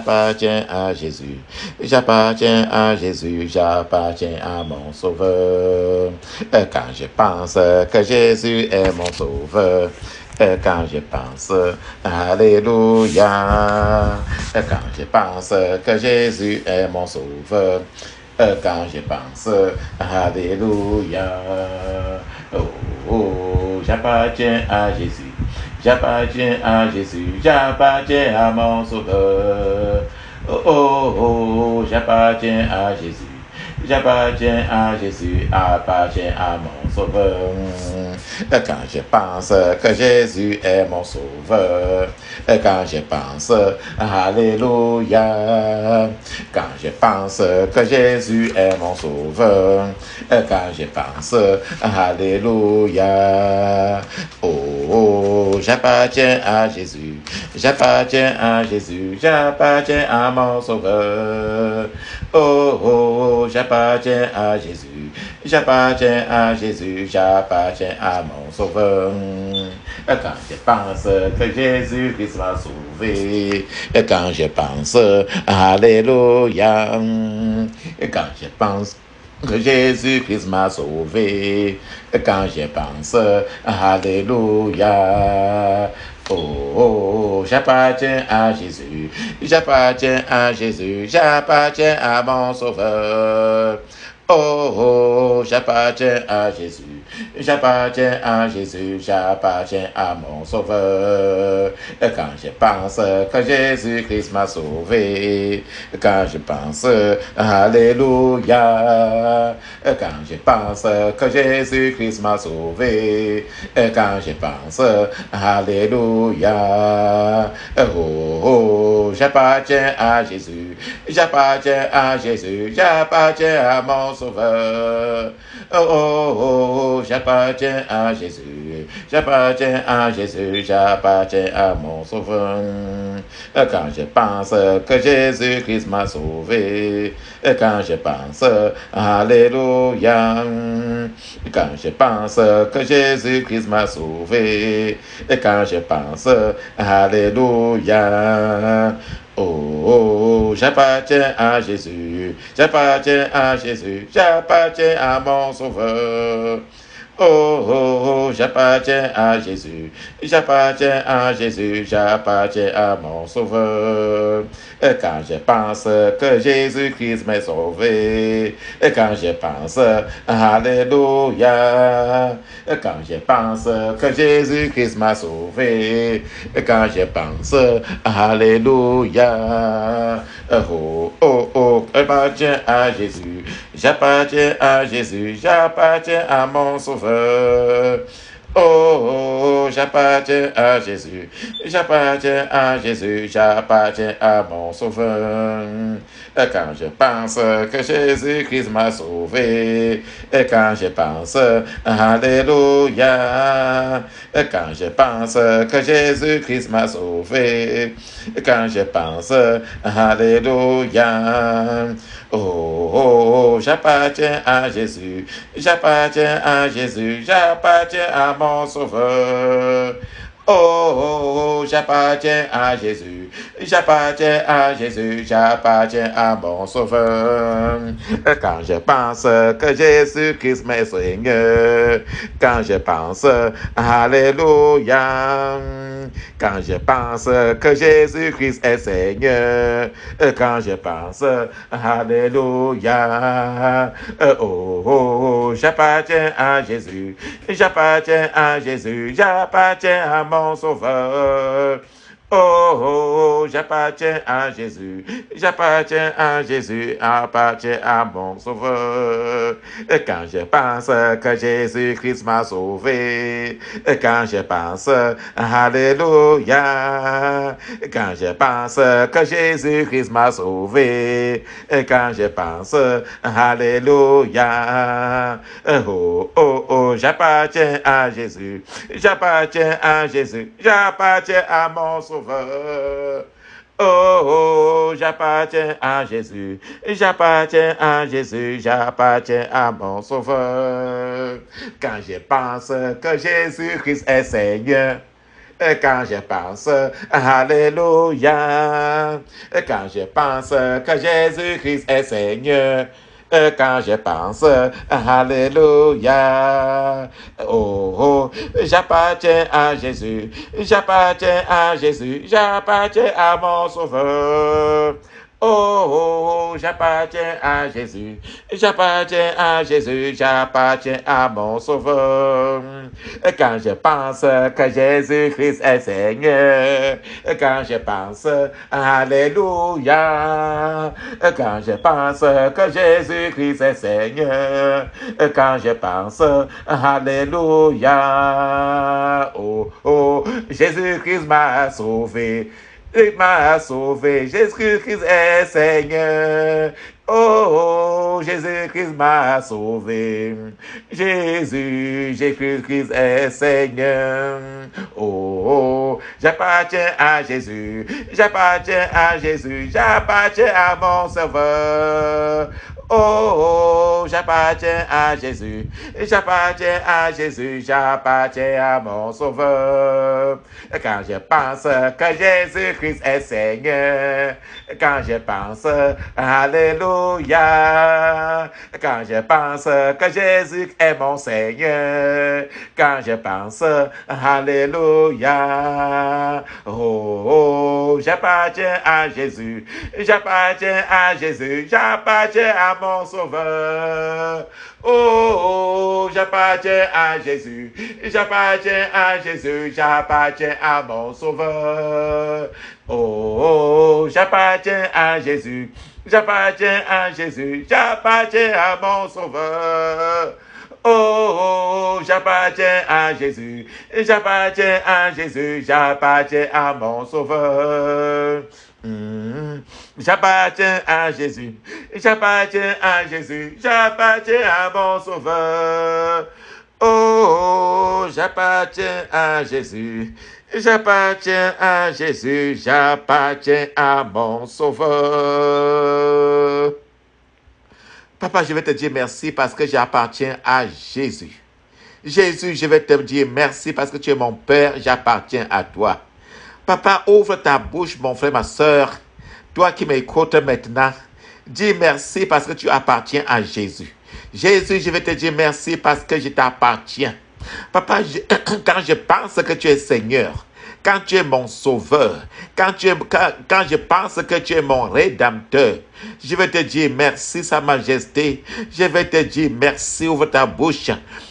j'appartiens à Jésus. J'appartiens à Jésus, j'appartiens à mon Sauveur. Quand je pense que Jésus est mon Sauveur, quand je pense, Alléluia, quand je pense que Jésus est mon Sauveur, quand je pense, Alléluia, oh, oh, j'appartiens à Jésus, j'appartiens à Jésus, j'appartiens à mon Sauveur, oh, oh, oh, j'appartiens à Jésus. J'appartiens à Jésus, appartiens à mon Sauveur. Quand je pense que Jésus est mon Sauveur, quand je pense, Alléluia. Quand je pense que Jésus est mon Sauveur, quand je pense, Alléluia. Oh, oh, j'appartiens à Jésus, j'appartiens à Jésus, j'appartiens à mon Sauveur. Oh, oh, j'appartiens à Jésus, j'appartiens à Jésus, j'appartiens à mon Sauveur. Quand je pense que Jésus-Christ m'a sauvé, quand je pense, Alléluia, quand je pense que Jésus-Christ m'a sauvé, quand je pense, Alléluia. Oh, oh, j'appartiens à Jésus, j'appartiens à Jésus, j'appartiens à mon Sauveur. Oh, oh, j'appartiens à Jésus, j'appartiens à Jésus, j'appartiens à mon Sauveur. Quand je pense que Jésus-Christ m'a sauvé, quand je pense, Alléluia, quand je pense que Jésus-Christ m'a sauvé, quand je pense, Alléluia, oh, oh, j'appartiens à Jésus, j'appartiens à Jésus, j'appartiens à mon Sauveur. Oh, oh, oh, j'appartiens à Jésus, j'appartiens à Jésus, j'appartiens à mon Sauveur. Quand je pense que Jésus-Christ m'a sauvé, quand je pense, Alléluia, quand je pense que Jésus-Christ m'a sauvé, quand je pense, Alléluia. Oh, oh, j'appartiens à Jésus, j'appartiens à Jésus, j'appartiens à mon Sauveur. Oh, oh, oh, j'appartiens à Jésus, j'appartiens à Jésus, j'appartiens à mon Sauveur. Quand je pense que Jésus-Christ m'a sauvé, quand je pense, Alléluia, quand je pense que Jésus-Christ m'a sauvé, quand je pense, Alléluia, oh, oh, oh, j'appartiens à Jésus, j'appartiens à Jésus, j'appartiens à mon Sauveur. Oh, oh, oh, j'appartiens à Jésus, j'appartiens à Jésus, j'appartiens à mon Sauveur. Quand je pense que Jésus-Christ m'a sauvé, quand je pense, Alléluia, quand je pense que Jésus-Christ m'a sauvé, quand je pense, Alléluia, oh, oh, oh, j'appartiens à Jésus, j'appartiens à Jésus, j'appartiens à mon Sauveur. Oh, oh, oh, j'appartiens à Jésus, j'appartiens à Jésus, j'appartiens à mon Sauveur. Quand je pense que Jésus-Christ m'est Seigneur, quand je pense, Alléluia, quand je pense que Jésus-Christ est Seigneur, quand je pense, Alléluia, oh, oh, oh, j'appartiens à Jésus, j'appartiens à Jésus, j'appartiens à mon Sauveur. Oh, oh, oh, j'appartiens à Jésus, j'appartiens à Jésus, appartiens à mon Sauveur. Quand je pense que Jésus-Christ m'a sauvé, quand je pense, Alléluia, quand je pense que Jésus-Christ m'a sauvé, quand je pense, Alléluia, oh, oh, oh, j'appartiens à Jésus, j'appartiens à Jésus, j'appartiens à mon Sauveur. Oh, oh, j'appartiens à Jésus, j'appartiens à Jésus, j'appartiens à mon Sauveur. Quand je pense que Jésus-Christ est Seigneur, Quand je pense, Alléluia. Quand je pense que Jésus-Christ est Seigneur. Quand je pense, Alléluia. Oh, oh, j'appartiens à Jésus, j'appartiens à Jésus, j'appartiens à mon Sauveur. Oh, oh, oh, j'appartiens à Jésus, j'appartiens à Jésus, j'appartiens à mon Sauveur. Quand je pense que Jésus-Christ est Seigneur, quand je pense, Alléluia. Quand je pense que Jésus-Christ est Seigneur, quand je pense, Alléluia. Oh, oh, Jésus-Christ m'a sauvé. Il m'a sauvé, Jésus-Christ est Seigneur. Oh, Jésus-Christ m'a sauvé. Jésus-Christ est Seigneur. Oh, j'appartiens à Jésus, j'appartiens à Jésus, j'appartiens à mon Sauveur. Oh, j'appartiens à Jésus, j'appartiens à Jésus, j'appartiens à mon Sauveur. Quand je pense que Jésus-Christ est Seigneur, quand je pense, Alléluia. Quand je pense que Jésus est mon Seigneur, quand je pense, Alléluia. Oh, oh, j'appartiens à Jésus, j'appartiens à Jésus, j'appartiens à mon Sauveur. Oh, oh, j'appartiens à Jésus, j'appartiens à Jésus, j'appartiens à mon Sauveur. Oh, oh, j'appartiens à Jésus, j'appartiens à Jésus, j'appartiens à mon Sauveur. Oh, oh, j'appartiens à Jésus, j'appartiens à Jésus, j'appartiens à mon Sauveur. J'appartiens à Jésus, j'appartiens à Jésus, j'appartiens à mon Sauveur. Oh, j'appartiens à Jésus, j'appartiens à Jésus, j'appartiens à mon Sauveur. Papa, je vais te dire merci parce que j'appartiens à Jésus. Jésus, je vais te dire merci parce que tu es mon Père, j'appartiens à toi. Papa, ouvre ta bouche, mon frère, ma soeur. Toi qui m'écoutes maintenant, dis merci parce que tu appartiens à Jésus. Jésus, je vais te dire merci parce que je t'appartiens. Papa, quand je pense que tu es Seigneur, quand tu es mon sauveur, quand je pense que tu es mon rédempteur, je vais te dire merci, Sa Majesté. Je vais te dire merci, ouvre ta bouche.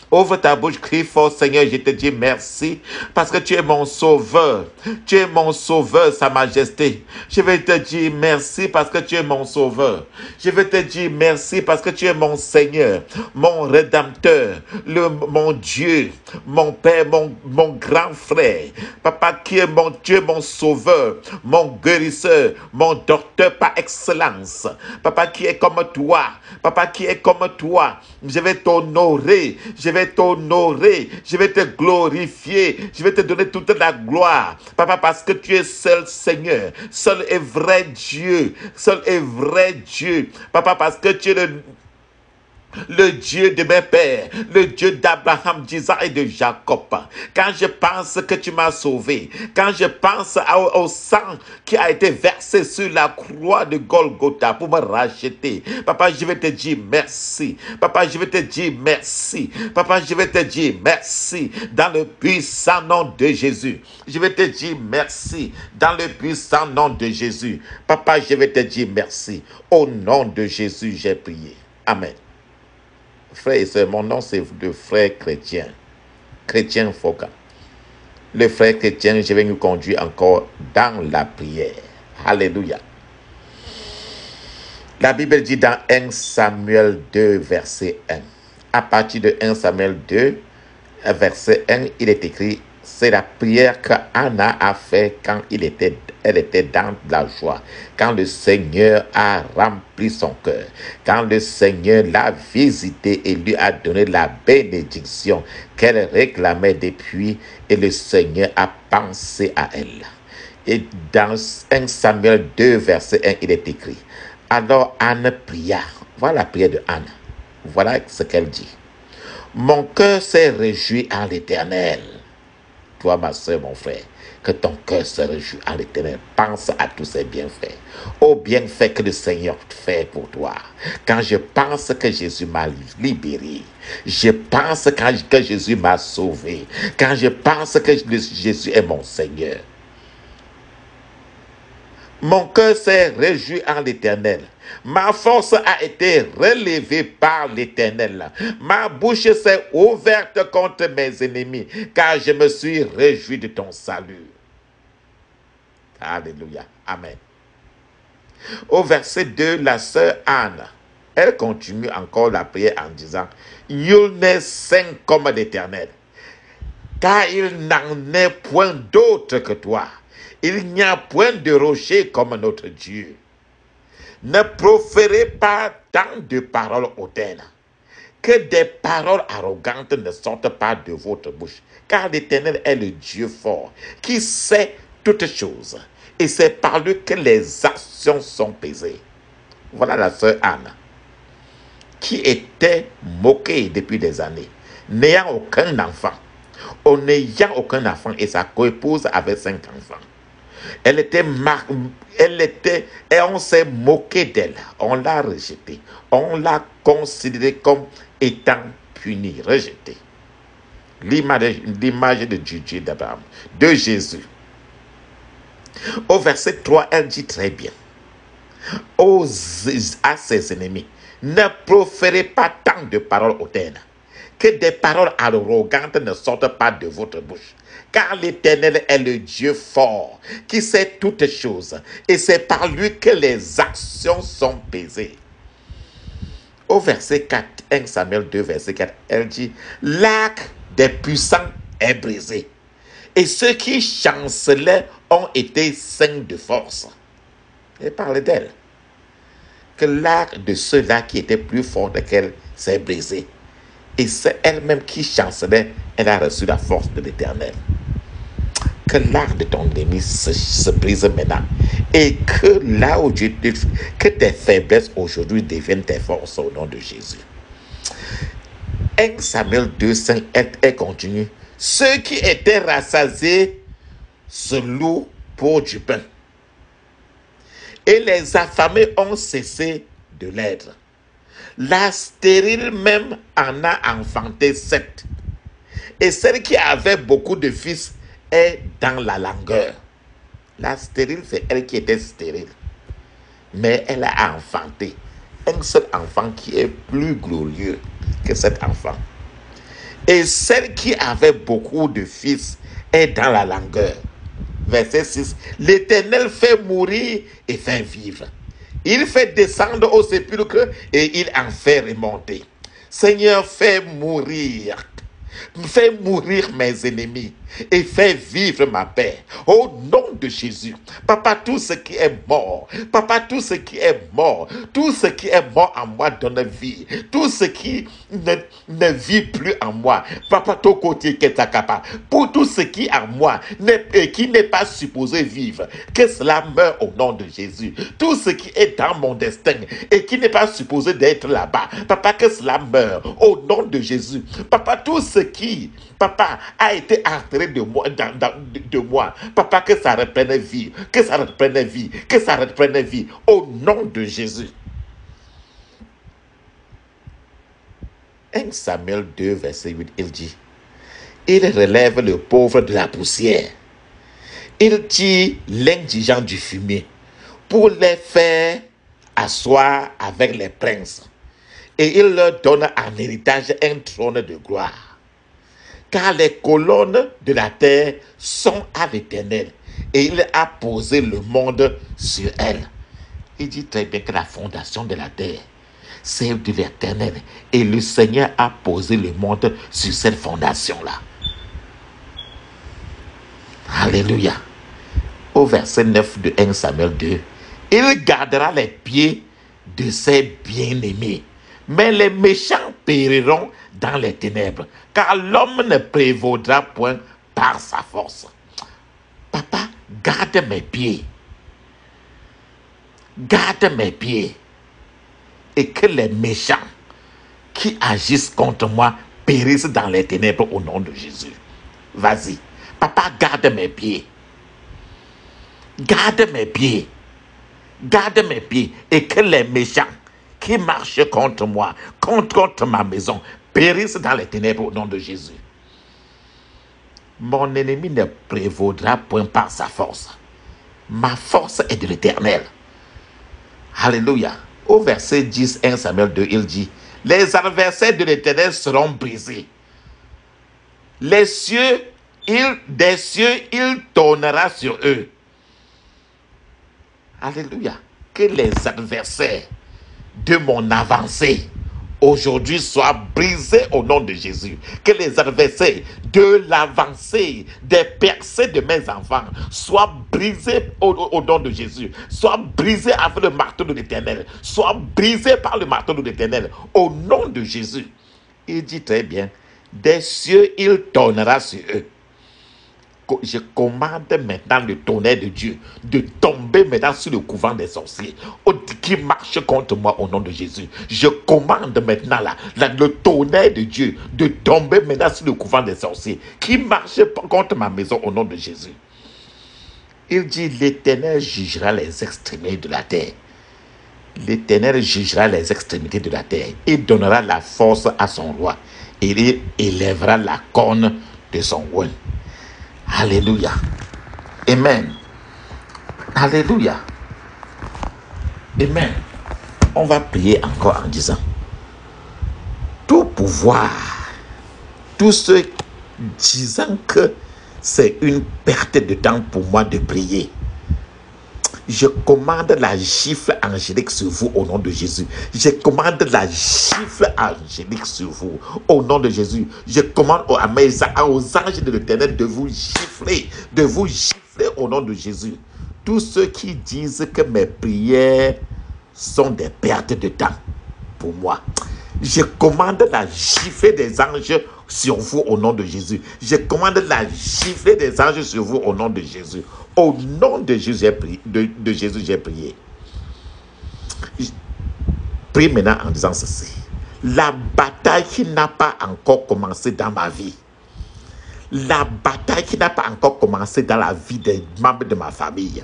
Ouvre ta bouche, crie fort, Seigneur, je te dis merci parce que tu es mon sauveur. Tu es mon sauveur, Sa Majesté. Je vais te dire merci parce que tu es mon sauveur. Je vais te dire merci parce que tu es mon Seigneur, mon rédempteur, mon Dieu, mon Père, mon grand frère. Papa, qui est mon Dieu, mon sauveur, mon guérisseur, mon docteur par excellence. Papa, qui est comme toi. Papa, qui est comme toi. Je vais t'honorer. Je vais t'honorer, je vais te glorifier, je vais te donner toute la gloire. Papa, parce que tu es seul Seigneur, seul et vrai Dieu, seul et vrai Dieu. Papa, parce que tu es le Dieu de mes pères, le Dieu d'Abraham, d'Isaac et de Jacob. Quand je pense que tu m'as sauvé, quand je pense au sang qui a été versé sur la croix de Golgotha pour me racheter, papa, je vais te dire merci. Papa, je vais te dire merci. Papa, je vais te dire merci dans le puissant nom de Jésus. Je vais te dire merci dans le puissant nom de Jésus. Papa, je vais te dire merci. Au nom de Jésus, j'ai prié. Amen. Frères et sœurs, mon nom c'est le frère chrétien, chrétien Foka. Le frère chrétien, je vais nous conduire encore dans la prière. Alléluia. La Bible dit dans 1 Samuel 2, verset 1. À partir de 1 Samuel 2, verset 1, il est écrit, c'est la prière que Anna a fait quand elle était dans la joie, quand le Seigneur a rempli son cœur, quand le Seigneur l'a visité et lui a donné la bénédiction qu'elle réclamait depuis, et le Seigneur a pensé à elle. Et dans 1 Samuel 2, verset 1, il est écrit, alors Anne pria. Voilà la prière de Anne. Voilà ce qu'elle dit. Mon cœur s'est réjoui en l'Éternel. Toi, ma soeur, mon frère, que ton cœur se réjouit en l'Éternel. Pense à tous ces bienfaits. Aux bienfaits que le Seigneur fait pour toi. Quand je pense que Jésus m'a libéré, je pense que Jésus m'a sauvé, quand je pense que Jésus est mon Seigneur, mon cœur s'est réjoui en l'Éternel. Ma force a été relevée par l'Éternel. Ma bouche s'est ouverte contre mes ennemis, car je me suis réjoui de ton salut. Alléluia. Amen. Au verset 2, la sœur Anne, elle continue encore la prière en disant, « Il n'est saint comme l'Éternel, car il n'en est point d'autre que toi. Il n'y a point de rocher comme notre Dieu. Ne proférez pas tant de paroles hautaines, que des paroles arrogantes ne sortent pas de votre bouche, car l'Éternel est le Dieu fort, qui sait toutes choses, et c'est par lui que les actions sont pesées. » Voilà la sœur Anne, qui était moquée depuis des années, n'ayant aucun enfant. En n'ayant aucun enfant, et sa coépouse avait 5 enfants. Et on s'est moqué d'elle, on l'a rejetée, on l'a considérée comme étant punie, rejetée. L'image de Dieu d'Abraham, de Jésus. Au verset 3, elle dit très bien, à ses ennemis, ne proférez pas tant de paroles hautaines, que des paroles arrogantes ne sortent pas de votre bouche. Car l'Éternel est le Dieu fort, qui sait toutes choses, et c'est par lui que les actions sont pesées. Au verset 4, 1 Samuel 2, verset 4, elle dit, « L'arc des puissants est brisé, et ceux qui chancelaient ont été saints de force. » Elle parle d'elle. Que l'arc de ceux-là qui étaient plus forts qu'elle s'est brisé. Et c'est elle-même qui chancelait, elle a reçu la force de l'Éternel. Que l'arc de ton ennemi se brise maintenant. Et que là où Dieu te fait, que tes faiblesses aujourd'hui deviennent tes forces au nom de Jésus. 1 Samuel 2, 5, elle continue. Ceux qui étaient rassasiés se louent pour du pain. Et les affamés ont cessé de l'être. La stérile même en a enfanté 7. Et celle qui avait beaucoup de fils est dans la langueur. La stérile, c'est elle qui était stérile. Mais elle a enfanté un seul enfant qui est plus glorieux que cet enfant. Et celle qui avait beaucoup de fils est dans la langueur. Verset 6. L'Éternel fait mourir et fait vivre. Il fait descendre au sépulcre et il en fait remonter. Seigneur, fais mourir mes ennemis et fais vivre ma paix. Au nom de Jésus. Papa, tout ce qui est mort, papa, tout ce qui est mort, tout ce qui est mort en moi donne vie. Tout ce qui ne vit plus en moi, papa, ton côté qui est capable. Pour tout ce qui est en moi et qui n'est pas supposé vivre, que cela meure au nom de Jésus. Tout ce qui est dans mon destin et qui n'est pas supposé d'être là-bas, papa, que cela meure au nom de Jésus. Papa, tout ce qui, papa, a été enterré de moi, papa, que ça reprenne vie, que ça reprenne vie, que ça reprenne vie, au nom de Jésus. 1 Samuel 2, verset 8, il dit, il relève le pauvre de la poussière, il tire l'indigent du fumier pour les faire asseoir avec les princes, et il leur donne en héritage un trône de gloire. Car les colonnes de la terre sont à l'Éternel, et il a posé le monde sur elle. Il dit très bien que la fondation de la terre, c'est de l'Éternel, et le Seigneur a posé le monde sur cette fondation-là. Alléluia. Au verset 9 de 1 Samuel 2, il gardera les pieds de ses bien-aimés, mais les méchants périront dans les ténèbres, car l'homme ne prévaudra point par sa force. Papa, garde mes pieds. Garde mes pieds. Et que les méchants qui agissent contre moi périssent dans les ténèbres au nom de Jésus. Vas-y. Papa, garde mes pieds. Garde mes pieds. Garde mes pieds. Et que les méchants qui marchent contre moi, contre ma maison, périssent dans les ténèbres au nom de Jésus. Mon ennemi ne prévaudra point par sa force. Ma force est de l'Éternel. Alléluia. Au verset 10, 1 Samuel 2, il dit, les adversaires de l'Éternel seront brisés. Les cieux, des cieux, il tournera sur eux. Alléluia. Que les adversaires de mon avancée aujourd'hui soient brisés au nom de Jésus. Que les adversaires de l'avancée, des percées de mes enfants soient brisés au nom de Jésus. Soient brisés avec le marteau de l'Éternel. Soient brisés par le marteau de l'Éternel au nom de Jésus. Il dit très bien, des cieux, il tournera sur eux. Je commande maintenant le tonnerre de Dieu de tomber maintenant sur le couvent des sorciers qui marche contre moi au nom de Jésus. Je commande maintenant le tonnerre de Dieu de tomber maintenant sur le couvent des sorciers qui marche contre ma maison au nom de Jésus. Il dit, l'Éternel jugera les extrémités de la terre. L'Éternel jugera les extrémités de la terre. Il donnera la force à son roi. Et il élèvera la corne de son roi. Alléluia. Amen. Alléluia. Amen. On va prier encore en disant, tout pouvoir, tous ceux disant que c'est une perte de temps pour moi de prier, je commande la gifle angélique sur vous au nom de Jésus. Je commande la gifle angélique sur vous au nom de Jésus. Je commande aux anges de l'Éternel de vous gifler au nom de Jésus. Tous ceux qui disent que mes prières sont des pertes de temps pour moi, je commande la gifle des anges sur vous au nom de Jésus. Je commande la gifle des anges sur vous au nom de Jésus. Au nom de Jésus, j'ai prié. Prie maintenant en disant ceci. La bataille qui n'a pas encore commencé dans ma vie, la bataille qui n'a pas encore commencé dans la vie des membres de ma famille,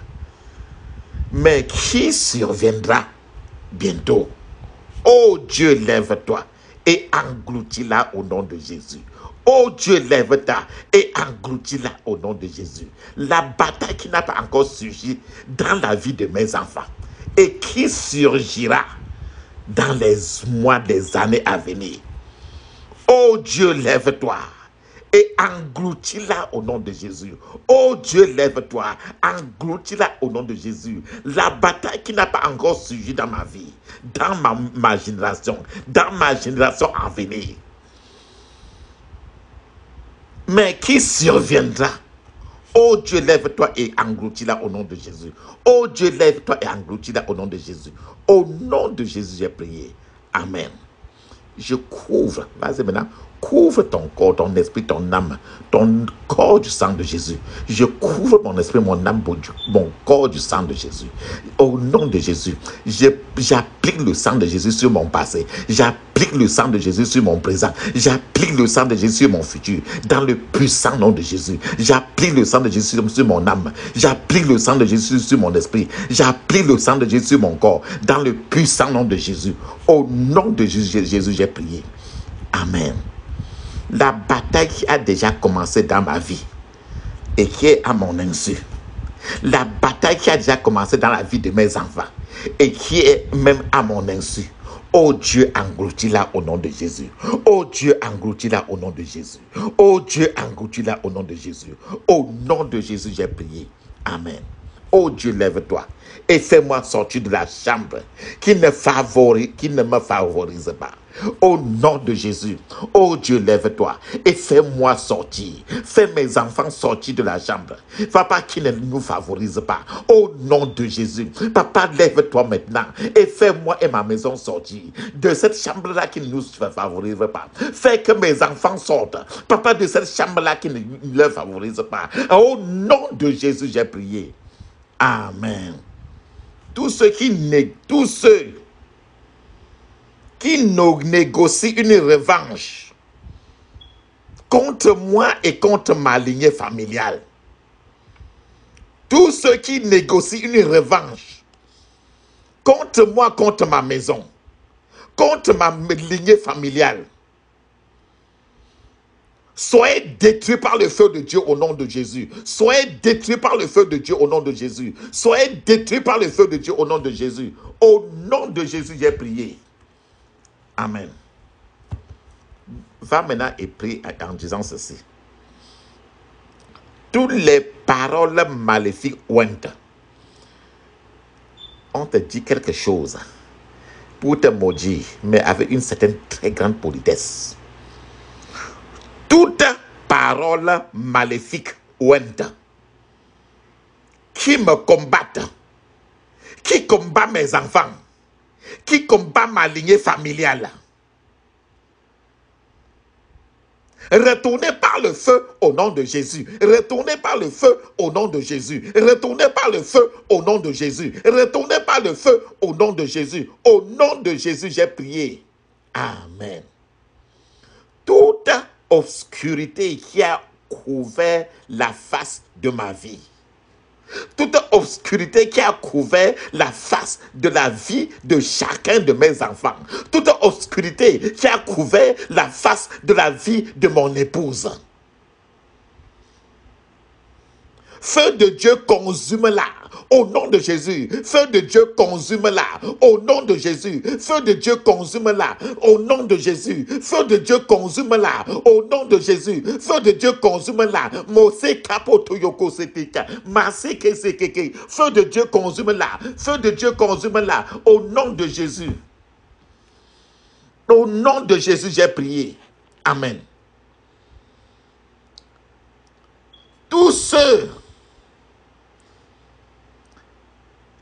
mais qui surviendra bientôt. Oh Dieu, lève-toi et engloutis-la au nom de Jésus. Oh Dieu, lève-toi et engloutis-la au nom de Jésus. La bataille qui n'a pas encore surgi dans la vie de mes enfants et qui surgira dans les mois, des années à venir. Oh Dieu, lève-toi et engloutis-la au nom de Jésus. Oh Dieu, lève-toi, engloutis-la au nom de Jésus. La bataille qui n'a pas encore surgi dans ma vie, dans ma génération à venir, mais qui surviendra. Oh Dieu, lève-toi et engloutis-la au nom de Jésus. Oh Dieu, lève-toi et engloutis-la au nom de Jésus. Au nom de Jésus, j'ai prié. Amen. Je couvre, vas-y maintenant, couvre ton corps, ton esprit, ton âme, ton corps du sang de Jésus. Je couvre mon esprit, mon âme, mon corps du sang de Jésus. Au nom de Jésus, j'applique le sang de Jésus sur mon passé. J'applique le sang de Jésus sur mon présent. J'applique le sang de Jésus sur mon futur. Dans le puissant nom de Jésus. J'applique le sang de Jésus sur mon âme. J'applique le sang de Jésus sur mon esprit. J'applique le sang de Jésus sur mon corps. Dans le puissant nom de Jésus. Au nom de Jésus, j'ai prié. Amen. La bataille qui a déjà commencé dans ma vie et qui est à mon insu. La bataille qui a déjà commencé dans la vie de mes enfants et qui est même à mon insu. Oh Dieu, engloutis-la au nom de Jésus. Oh Dieu, engloutis-la au nom de Jésus. Oh Dieu, engloutis-la au nom de Jésus. Au nom de Jésus, j'ai prié. Amen. Oh Dieu, lève-toi et fais-moi sortir de la chambre qui ne me favorise pas. Au nom de Jésus, oh Dieu, lève-toi et fais-moi sortir. Fais mes enfants sortir de la chambre. Papa, qui ne nous favorise pas. Au nom de Jésus, papa, lève-toi maintenant et fais-moi et ma maison sortir de cette chambre-là qui ne nous favorise pas. Fais que mes enfants sortent, papa, de cette chambre-là qui ne leur favorise pas. Au nom de Jésus, j'ai prié. Amen. Tous ceux qui négocient une revanche contre moi et contre ma lignée familiale, Tous ceux qui négocient une revanche contre moi, contre ma maison, contre ma lignée familiale, soyez détruits par le feu de Dieu au nom de Jésus. Soyez détruits par le feu de Dieu au nom de Jésus. Soyez détruits par le feu de Dieu au nom de Jésus. Au nom de Jésus, j'ai prié. Amen. Va maintenant et prie en disant ceci. Toutes les paroles maléfiques on te dit quelque chose pour te maudire, mais avec une certaine très grande politesse. Toute parole maléfique qui me combattent, qui combat mes enfants, qui combat ma lignée familiale, retournez par le feu au nom de Jésus. Retournez par le feu au nom de Jésus. Retournez par le feu au nom de Jésus. Retournez par le feu au nom de Jésus. Au nom de Jésus, j'ai prié. Amen. Toute obscurité qui a couvert la face de ma vie, toute obscurité qui a couvert la face de la vie de chacun de mes enfants, toute obscurité qui a couvert la face de la vie de mon épouse, feu de Dieu, consume-la au nom de Jésus. Feu de Dieu, consume-la au nom de Jésus. Feu de Dieu, consume-la au nom de Jésus. Feu de Dieu, consume-la au nom de Jésus. Feu de Dieu, consume-la. Mose kapoto yoko setika. Maseke sekeke. Feu de Dieu, consume-la. Feu de Dieu, consume-la au nom de Jésus. Au nom de Jésus, j'ai prié. Amen. Tous ceux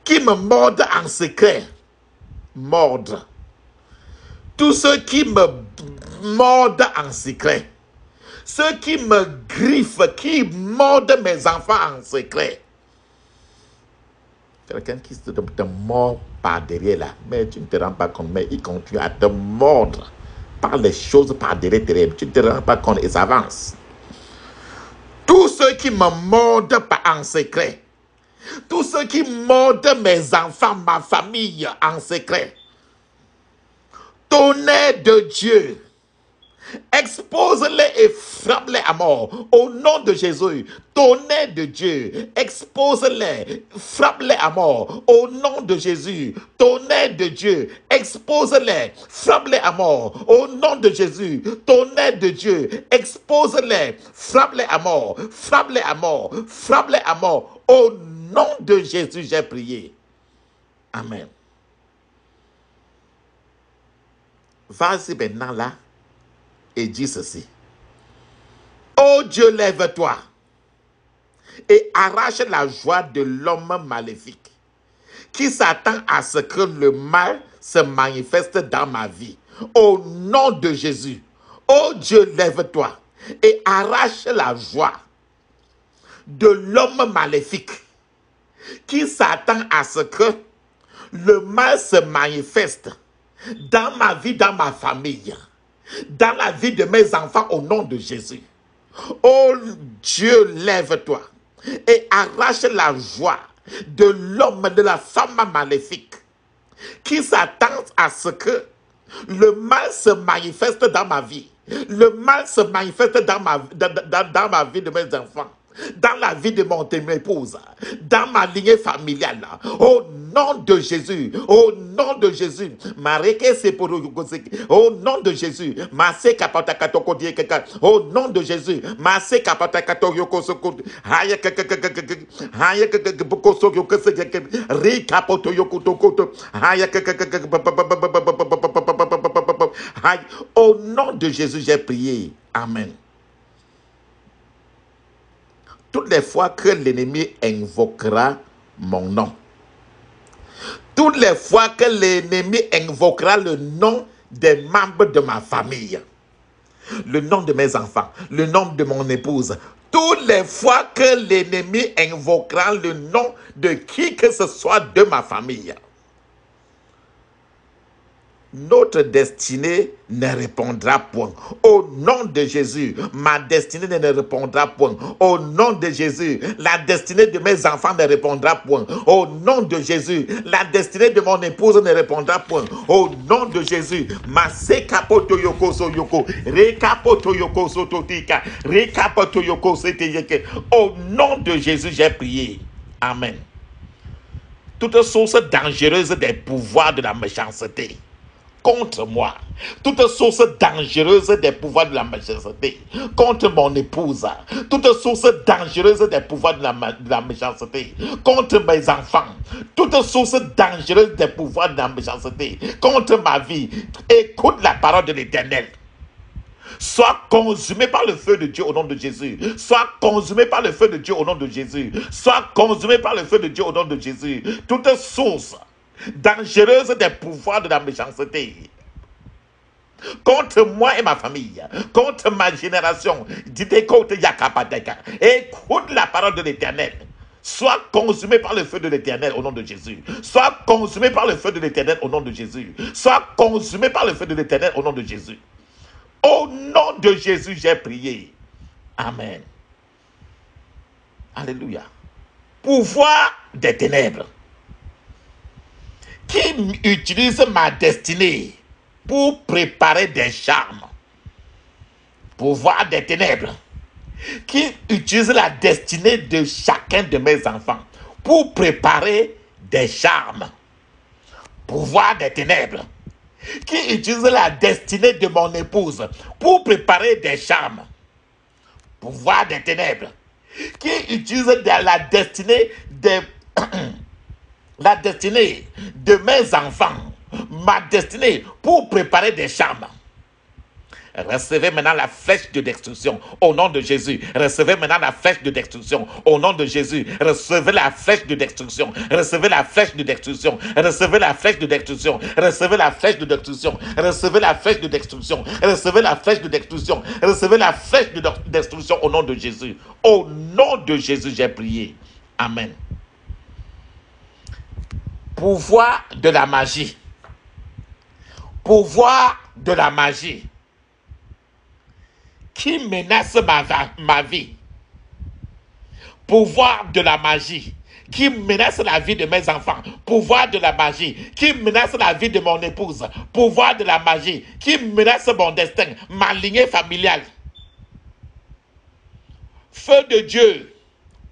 qui me mordent en secret, mordent. Tous ceux qui me mordent en secret, ceux qui me griffent, qui mordent mes enfants en secret. Quelqu'un qui te mord par derrière là, mais tu ne te rends pas compte, mais il continue à te mordre par les choses par derrière, tu ne te rends pas compte et ça avance. Tous ceux qui me mordent en secret, tous ceux qui mordent mes enfants, ma famille en secret, tonnerre de Dieu, expose-les et frappe-les à mort. Au nom de Jésus, tonnerre de Dieu, expose-les, frappe-les à mort. Au nom de Jésus, tonnerre de Dieu, expose-les, frappe-les à mort. Au nom de Jésus, tonnerre de Dieu, expose-les, frappe-les à mort, frappe-les à mort, frappe-les à mort. Au nom de Jésus, j'ai prié. Amen. Vas-y maintenant là et dis ceci. Oh Dieu, lève-toi et arrache la joie de l'homme maléfique qui s'attend à ce que le mal se manifeste dans ma vie. Au nom de Jésus, oh Dieu, lève-toi et arrache la joie de l'homme maléfique qui s'attend à ce que le mal se manifeste dans ma vie, dans ma famille, dans la vie de mes enfants au nom de Jésus. Oh Dieu, lève-toi et arrache la joie de l'homme, de la femme maléfique qui s'attend à ce que le mal se manifeste dans ma vie. Le mal se manifeste dans ma vie de mes enfants, dans la vie de mon épouse, dans ma lignée familiale. Au nom de Jésus, au nom de Jésus, au nom de Jésus, au nom de Jésus, au nom de Jésus, j'ai prié. Amen. Toutes les fois que l'ennemi invoquera mon nom, toutes les fois que l'ennemi invoquera le nom des membres de ma famille, le nom de mes enfants, le nom de mon épouse, toutes les fois que l'ennemi invoquera le nom de qui que ce soit de ma famille, notre destinée ne répondra point. Au nom de Jésus, ma destinée ne répondra point. Au nom de Jésus, la destinée de mes enfants ne répondra point. Au nom de Jésus, la destinée de mon épouse ne répondra point. Au nom de Jésus, ma sekapoto yoko so yoko, rekapoto yoko so totika, rekapoto yoko seteyeke. Au nom de Jésus, j'ai prié. Amen. Toute source dangereuse des pouvoirs de la méchanceté contre moi, toute source dangereuse des pouvoirs de la méchanceté contre mon épouse, toute source dangereuse des pouvoirs de la méchanceté contre mes enfants, toute source dangereuse des pouvoirs de la méchanceté contre ma vie, écoute la parole de l'Éternel. Sois consumé par le feu de Dieu au nom de Jésus. Sois consumé par le feu de Dieu au nom de Jésus. Sois consumé par le feu de Dieu au nom de Jésus. Toute source dangereuse des pouvoirs de la méchanceté contre moi et ma famille, contre ma génération, écoute la parole de l'Éternel. Sois consumé par le feu de l'Éternel au nom de Jésus. Sois consumé par le feu de l'Éternel au nom de Jésus. Sois consumé par le feu de l'Éternel au nom de Jésus. Au nom de Jésus, j'ai prié. Amen. Alléluia. Pouvoir des ténèbres qui utilise ma destinée pour préparer des charmes. Pouvoir des ténèbres qui utilise la destinée de chacun de mes enfants pour préparer des charmes. Pouvoir des ténèbres qui utilise la destinée de mon épouse pour préparer des charmes. Pouvoir des ténèbres qui utilise la destinée de la destinée de mes enfants, ma destinée pour préparer des charmes. Recevez maintenant la flèche de destruction au nom de Jésus. Recevez maintenant la flèche de destruction au nom de Jésus. Recevez la flèche de destruction. Recevez la flèche de destruction. Recevez la flèche de destruction. Recevez la flèche de destruction. Recevez la flèche de destruction. Recevez la flèche de destruction. Recevez la flèche de destruction au nom de Jésus. Au nom de Jésus, j'ai prié. Amen. Pouvoir de la magie. Pouvoir de la magie qui menace ma vie. Pouvoir de la magie qui menace la vie de mes enfants. Pouvoir de la magie qui menace la vie de mon épouse. Pouvoir de la magie qui menace mon destin, ma lignée familiale. Feu de Dieu,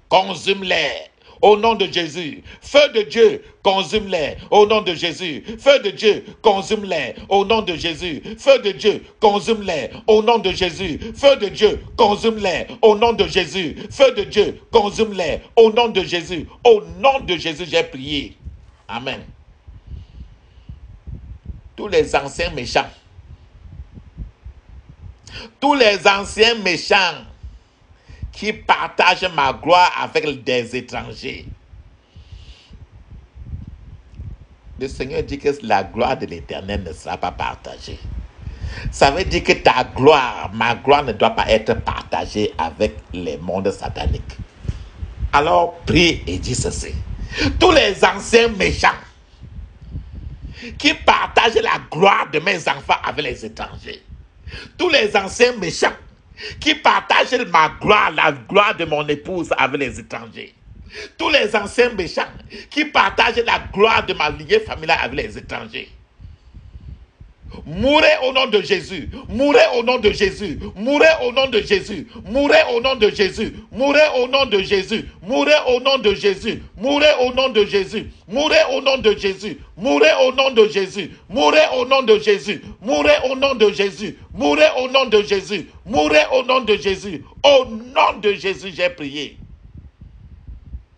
consume-les. Au nom de Jésus, feu de Dieu, consume-les. Au nom de Jésus, feu de Dieu, consume-les. Au nom de Jésus, feu de Dieu, consume-les. Au nom de Jésus, feu de Dieu, consume-les. Au nom de Jésus, feu de Dieu, consume-les. Au nom de Jésus, au nom de Jésus, j'ai prié. Amen. Tous les anciens méchants, tous les anciens méchants qui partagent ma gloire avec des étrangers. Le Seigneur dit que la gloire de l'Éternel ne sera pas partagée. Ça veut dire que ta gloire, ma gloire ne doit pas être partagée avec les mondes sataniques. Alors prie et dis ceci. Tous les anciens méchants qui partagent la gloire de mes enfants avec les étrangers. Tous les anciens méchants qui partagent ma gloire, la gloire de mon épouse avec les étrangers. Tous les anciens méchants qui partagent la gloire de ma lignée familiale avec les étrangers. Mourez au nom de Jésus. Mourez au nom de Jésus. Mourez au nom de Jésus. Mourez au nom de Jésus. Mourez au nom de Jésus. Mourez au nom de Jésus. Mourez au nom de Jésus. Mourez au nom de Jésus. Mourez au nom de Jésus. Mourez au nom de Jésus. Mourez au nom de Jésus. Mourez au nom de Jésus. Mourez au nom de Jésus. Au nom de Jésus, j'ai prié.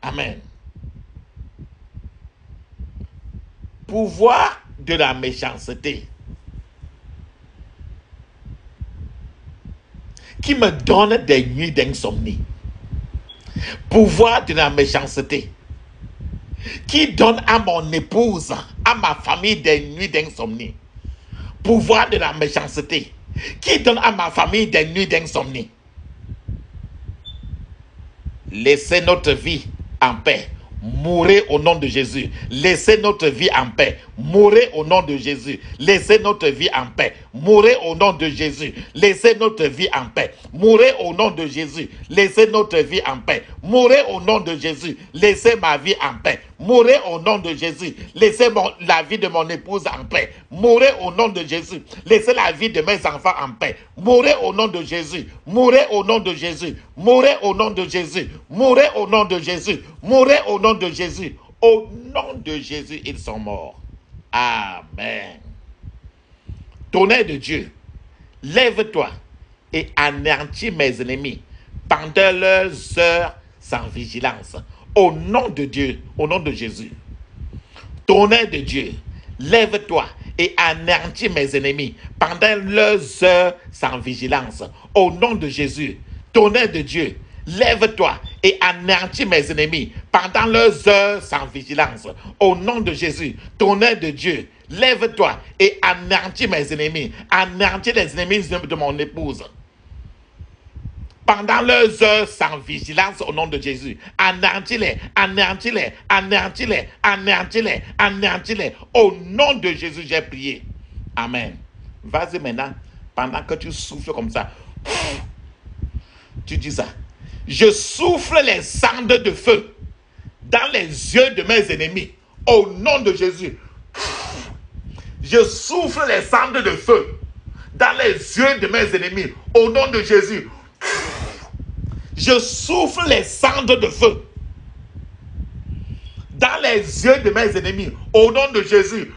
Amen. Pouvoir de la méchanceté qui me donne des nuits d'insomnie. Pouvoir de la méchanceté qui donne à mon épouse, à ma famille des nuits d'insomnie. Pouvoir de la méchanceté qui donne à ma famille des nuits d'insomnie. Laissez notre vie en paix Mourez au nom de Jésus. Laissez notre vie en paix. Mourez au nom de Jésus. Laissez notre vie en paix. Mourez au nom de Jésus. Laissez notre vie en paix. Mourez au nom de Jésus. Laissez notre vie en paix. Mourez au nom de Jésus. Laissez ma vie en paix. Mourez au nom de Jésus. Laissez la vie de mon épouse en paix. Mourez au nom de Jésus. Laissez la vie de mes enfants en paix. Mourez au nom de Jésus. Mourez au nom de Jésus. Mourez au nom de Jésus. Mourez au nom de Jésus. Mourez au nom de Jésus. Au nom de Jésus, ils sont morts. Amen. Tonnerre de Dieu, lève-toi et anéantis mes ennemis pendant leurs heures sans vigilance. Au nom de Dieu, au nom de Jésus. Tonnerre de Dieu, lève-toi et anéantis mes ennemis pendant leurs heures sans vigilance. Au nom de Jésus. Tonnerre de Dieu, lève-toi et anéantis mes ennemis pendant leurs heures sans vigilance. Au nom de Jésus. Tonnerre de Dieu, lève-toi et anéantis mes ennemis. Anéantis les ennemis de mon épouse pendant leurs heures sans vigilance au nom de Jésus. Anéantis-les, anéantis-les, anéantis-les, anéantis-les, anéantis-les. Au nom de Jésus, j'ai prié. Amen. Vas-y maintenant, pendant que tu souffles comme ça, tu dis ça. Je souffle les cendres de feu dans les yeux de mes ennemis. Au nom de Jésus. Je souffle les cendres de feu dans les yeux de mes ennemis. Au nom de Jésus. Je souffle les cendres de feu dans les yeux de mes ennemis. Au nom de Jésus.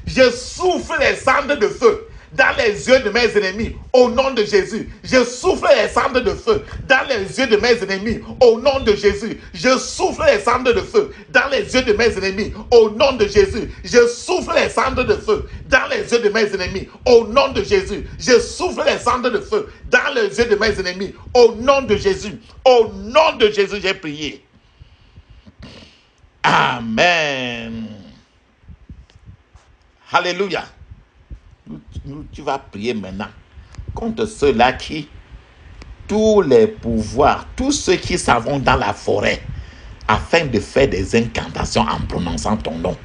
Je souffle les cendres de feu dans les yeux de mes ennemis. Au nom de Jésus. Je souffle les cendres de feu dans les yeux de mes ennemis. Au nom de Jésus. Je souffle les cendres de feu dans les yeux de mes ennemis. Au nom de Jésus. Je souffle les cendres de feu dans les yeux de mes ennemis. Au nom de Jésus. Je souffle les cendres de feu dans les yeux de mes ennemis. Au nom de Jésus. Au nom de Jésus, j'ai prié. Amen. Alléluia. Tu vas prier maintenant contre ceux-là qui, tous les pouvoirs, tous ceux qui s'en vont dans la forêt afin de faire des incantations en prononçant ton nom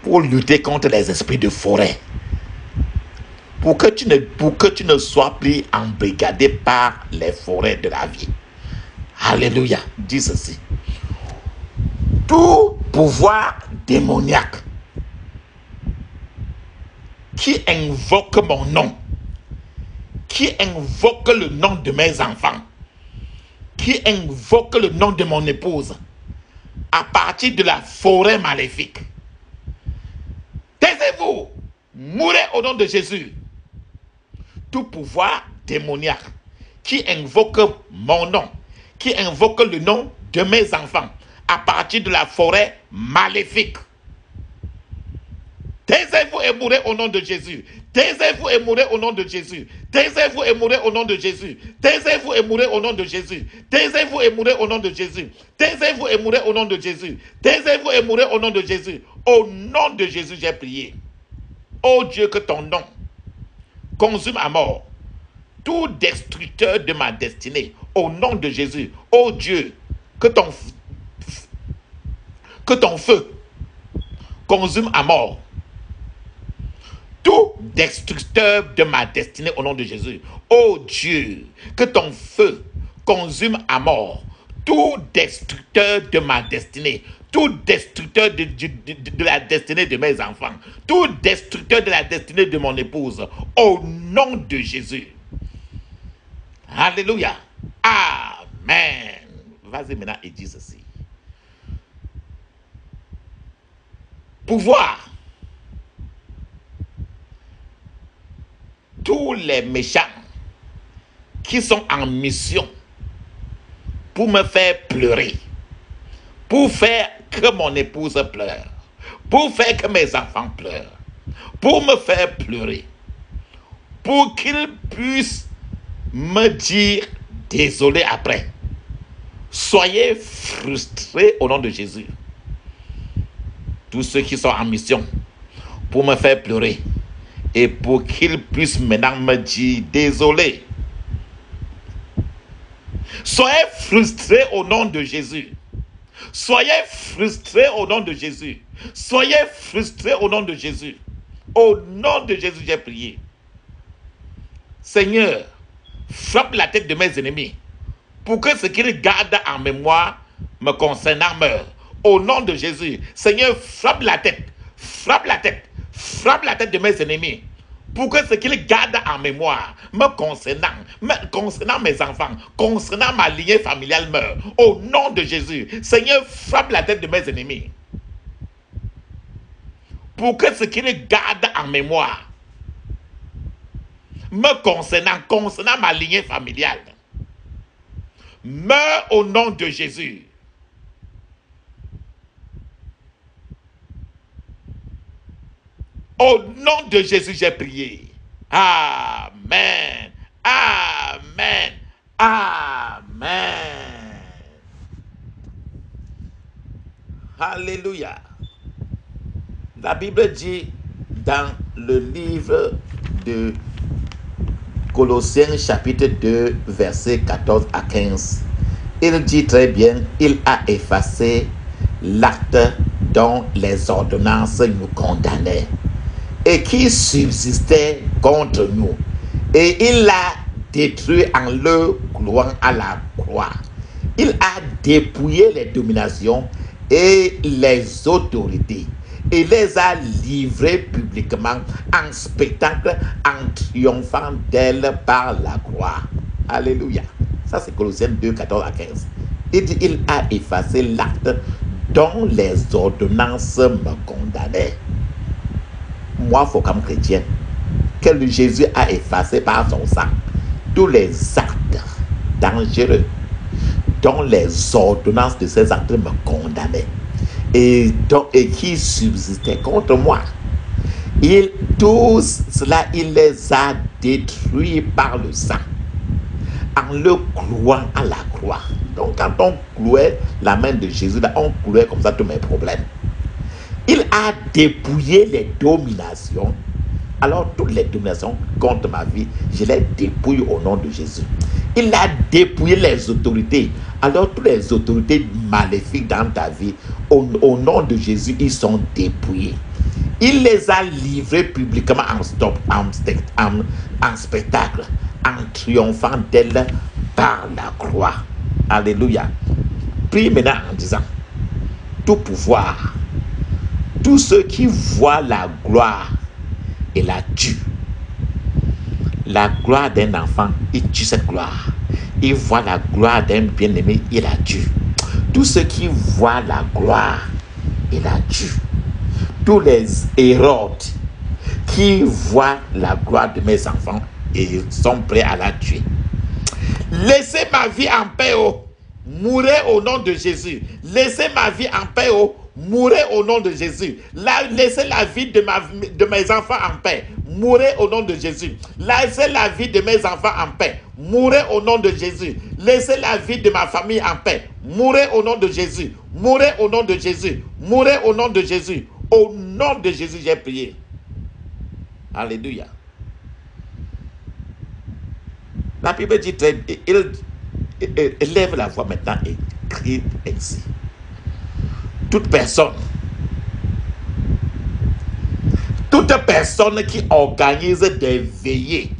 pour lutter contre les esprits de forêt, pour que tu ne sois plus embrigadé par les forêts de la vie. Alléluia. Dis ceci. Tout pouvoir démoniaque qui invoque mon nom, qui invoque le nom de mes enfants, qui invoque le nom de mon épouse, à partir de la forêt maléfique. Taisez-vous, mourrez au nom de Jésus. Tout pouvoir démoniaque qui invoque mon nom, qui invoque le nom de mes enfants, à partir de la forêt maléfique. Taisez-vous et mourrez au nom de Jésus. Taisez-vous et mourrez au nom de Jésus. Taisez-vous et mourrez au nom de Jésus. Taisez-vous et mourrez au nom de Jésus. Taisez-vous et mourrez au nom de Jésus. Taisez-vous et mourrez au nom de Jésus. Taisez-vous et mourrez au nom de Jésus. Au nom de Jésus, j'ai prié. Ô Dieu, que ton nom consume à mort tout destructeur de ma destinée. Au nom de Jésus. Ô Dieu, que ton feu consume à mort tout destructeur de ma destinée au nom de Jésus. Oh Dieu, que ton feu consume à mort tout destructeur de ma destinée, tout destructeur de la destinée de mes enfants, tout destructeur de la destinée de mon épouse, au nom de Jésus. Alléluia. Amen. Vas-y maintenant et dis ceci. Pouvoir. Tous les méchants qui sont en mission pour me faire pleurer, pour faire que mon épouse pleure, pour faire que mes enfants pleurent, pour me faire pleurer, pour qu'ils puissent me dire désolé après. Soyez frustrés au nom de Jésus. Tous ceux qui sont en mission pour me faire pleurer, et pour qu'ils puissent maintenant me dire désolé. Soyez frustrés au nom de Jésus. Soyez frustrés au nom de Jésus. Soyez frustrés au nom de Jésus. Au nom de Jésus, j'ai prié. Seigneur, frappe la tête de mes ennemis pour que ce qu'ils gardent en mémoire me concernant meure. Au nom de Jésus, Seigneur, frappe la tête de mes ennemis pour que ce qu'ils gardent en mémoire me concernant mes enfants, concernant ma lignée familiale meure. Au nom de Jésus, Seigneur, frappe la tête de mes ennemis pour que ce qu'ils gardent en mémoire me concernant ma lignée familiale meurt au nom de Jésus. Au nom de Jésus, j'ai prié. Amen. Amen. Amen. Alléluia. La Bible dit dans le livre de Colossiens chapitre 2, versets 14 à 15, il dit très bien, il a effacé l'acte dont les ordonnances nous condamnaient et qui subsistait contre nous. Et il l'a détruit en le clouant à la croix. Il a dépouillé les dominations et les autorités et les a livrées publiquement en spectacle, en triomphant d'elles par la croix. Alléluia. Ça, c'est Colossiens 2, 14 à 15. Il dit, il a effacé l'acte dont les ordonnances me condamnaient. Moi, faut comme chrétien, que Jésus a effacé par son sang tous les actes dangereux dont les ordonnances de ces actes me condamnaient et qui subsistaient contre moi. Tout cela, il les a détruits par le sang en le clouant à la croix. Donc quand on clouait la main de Jésus, là, on clouait comme ça tous mes problèmes. Il a dépouillé les dominations. Alors toutes les dominations contre ma vie, je les dépouille au nom de Jésus. Il a dépouillé les autorités. Alors toutes les autorités maléfiques dans ta vie, au nom de Jésus, ils sont dépouillés. Il les a livrés publiquement en spectacle, en triomphant d'elle par la croix. Alléluia. Prie maintenant en disant, tout pouvoir, tous ceux qui voient la gloire et la tuent. La gloire d'un enfant, il tue cette gloire. Il voit la gloire d'un bien-aimé, il la tue. Tous ceux qui voient la gloire, il la tue. Tous les Hérodes qui voient la gloire de mes enfants et sont prêts à la tuer. Laissez ma vie en paix, oh. Mourez au nom de Jésus. Laissez ma vie en paix, oh. Mourez au nom de Jésus. Laissez la vie de mes enfants en paix. Mourez au nom de Jésus. Laissez la vie de mes enfants en paix. Mourez au nom de Jésus. Laissez la vie de ma famille en paix. Mourez au nom de Jésus. Mourez au nom de Jésus. Mourez au nom de Jésus. Au nom de Jésus, j'ai prié. Alléluia. La Bible dit très bien, il lève la voix maintenant et crie ainsi. Toute personne qui organise des veillées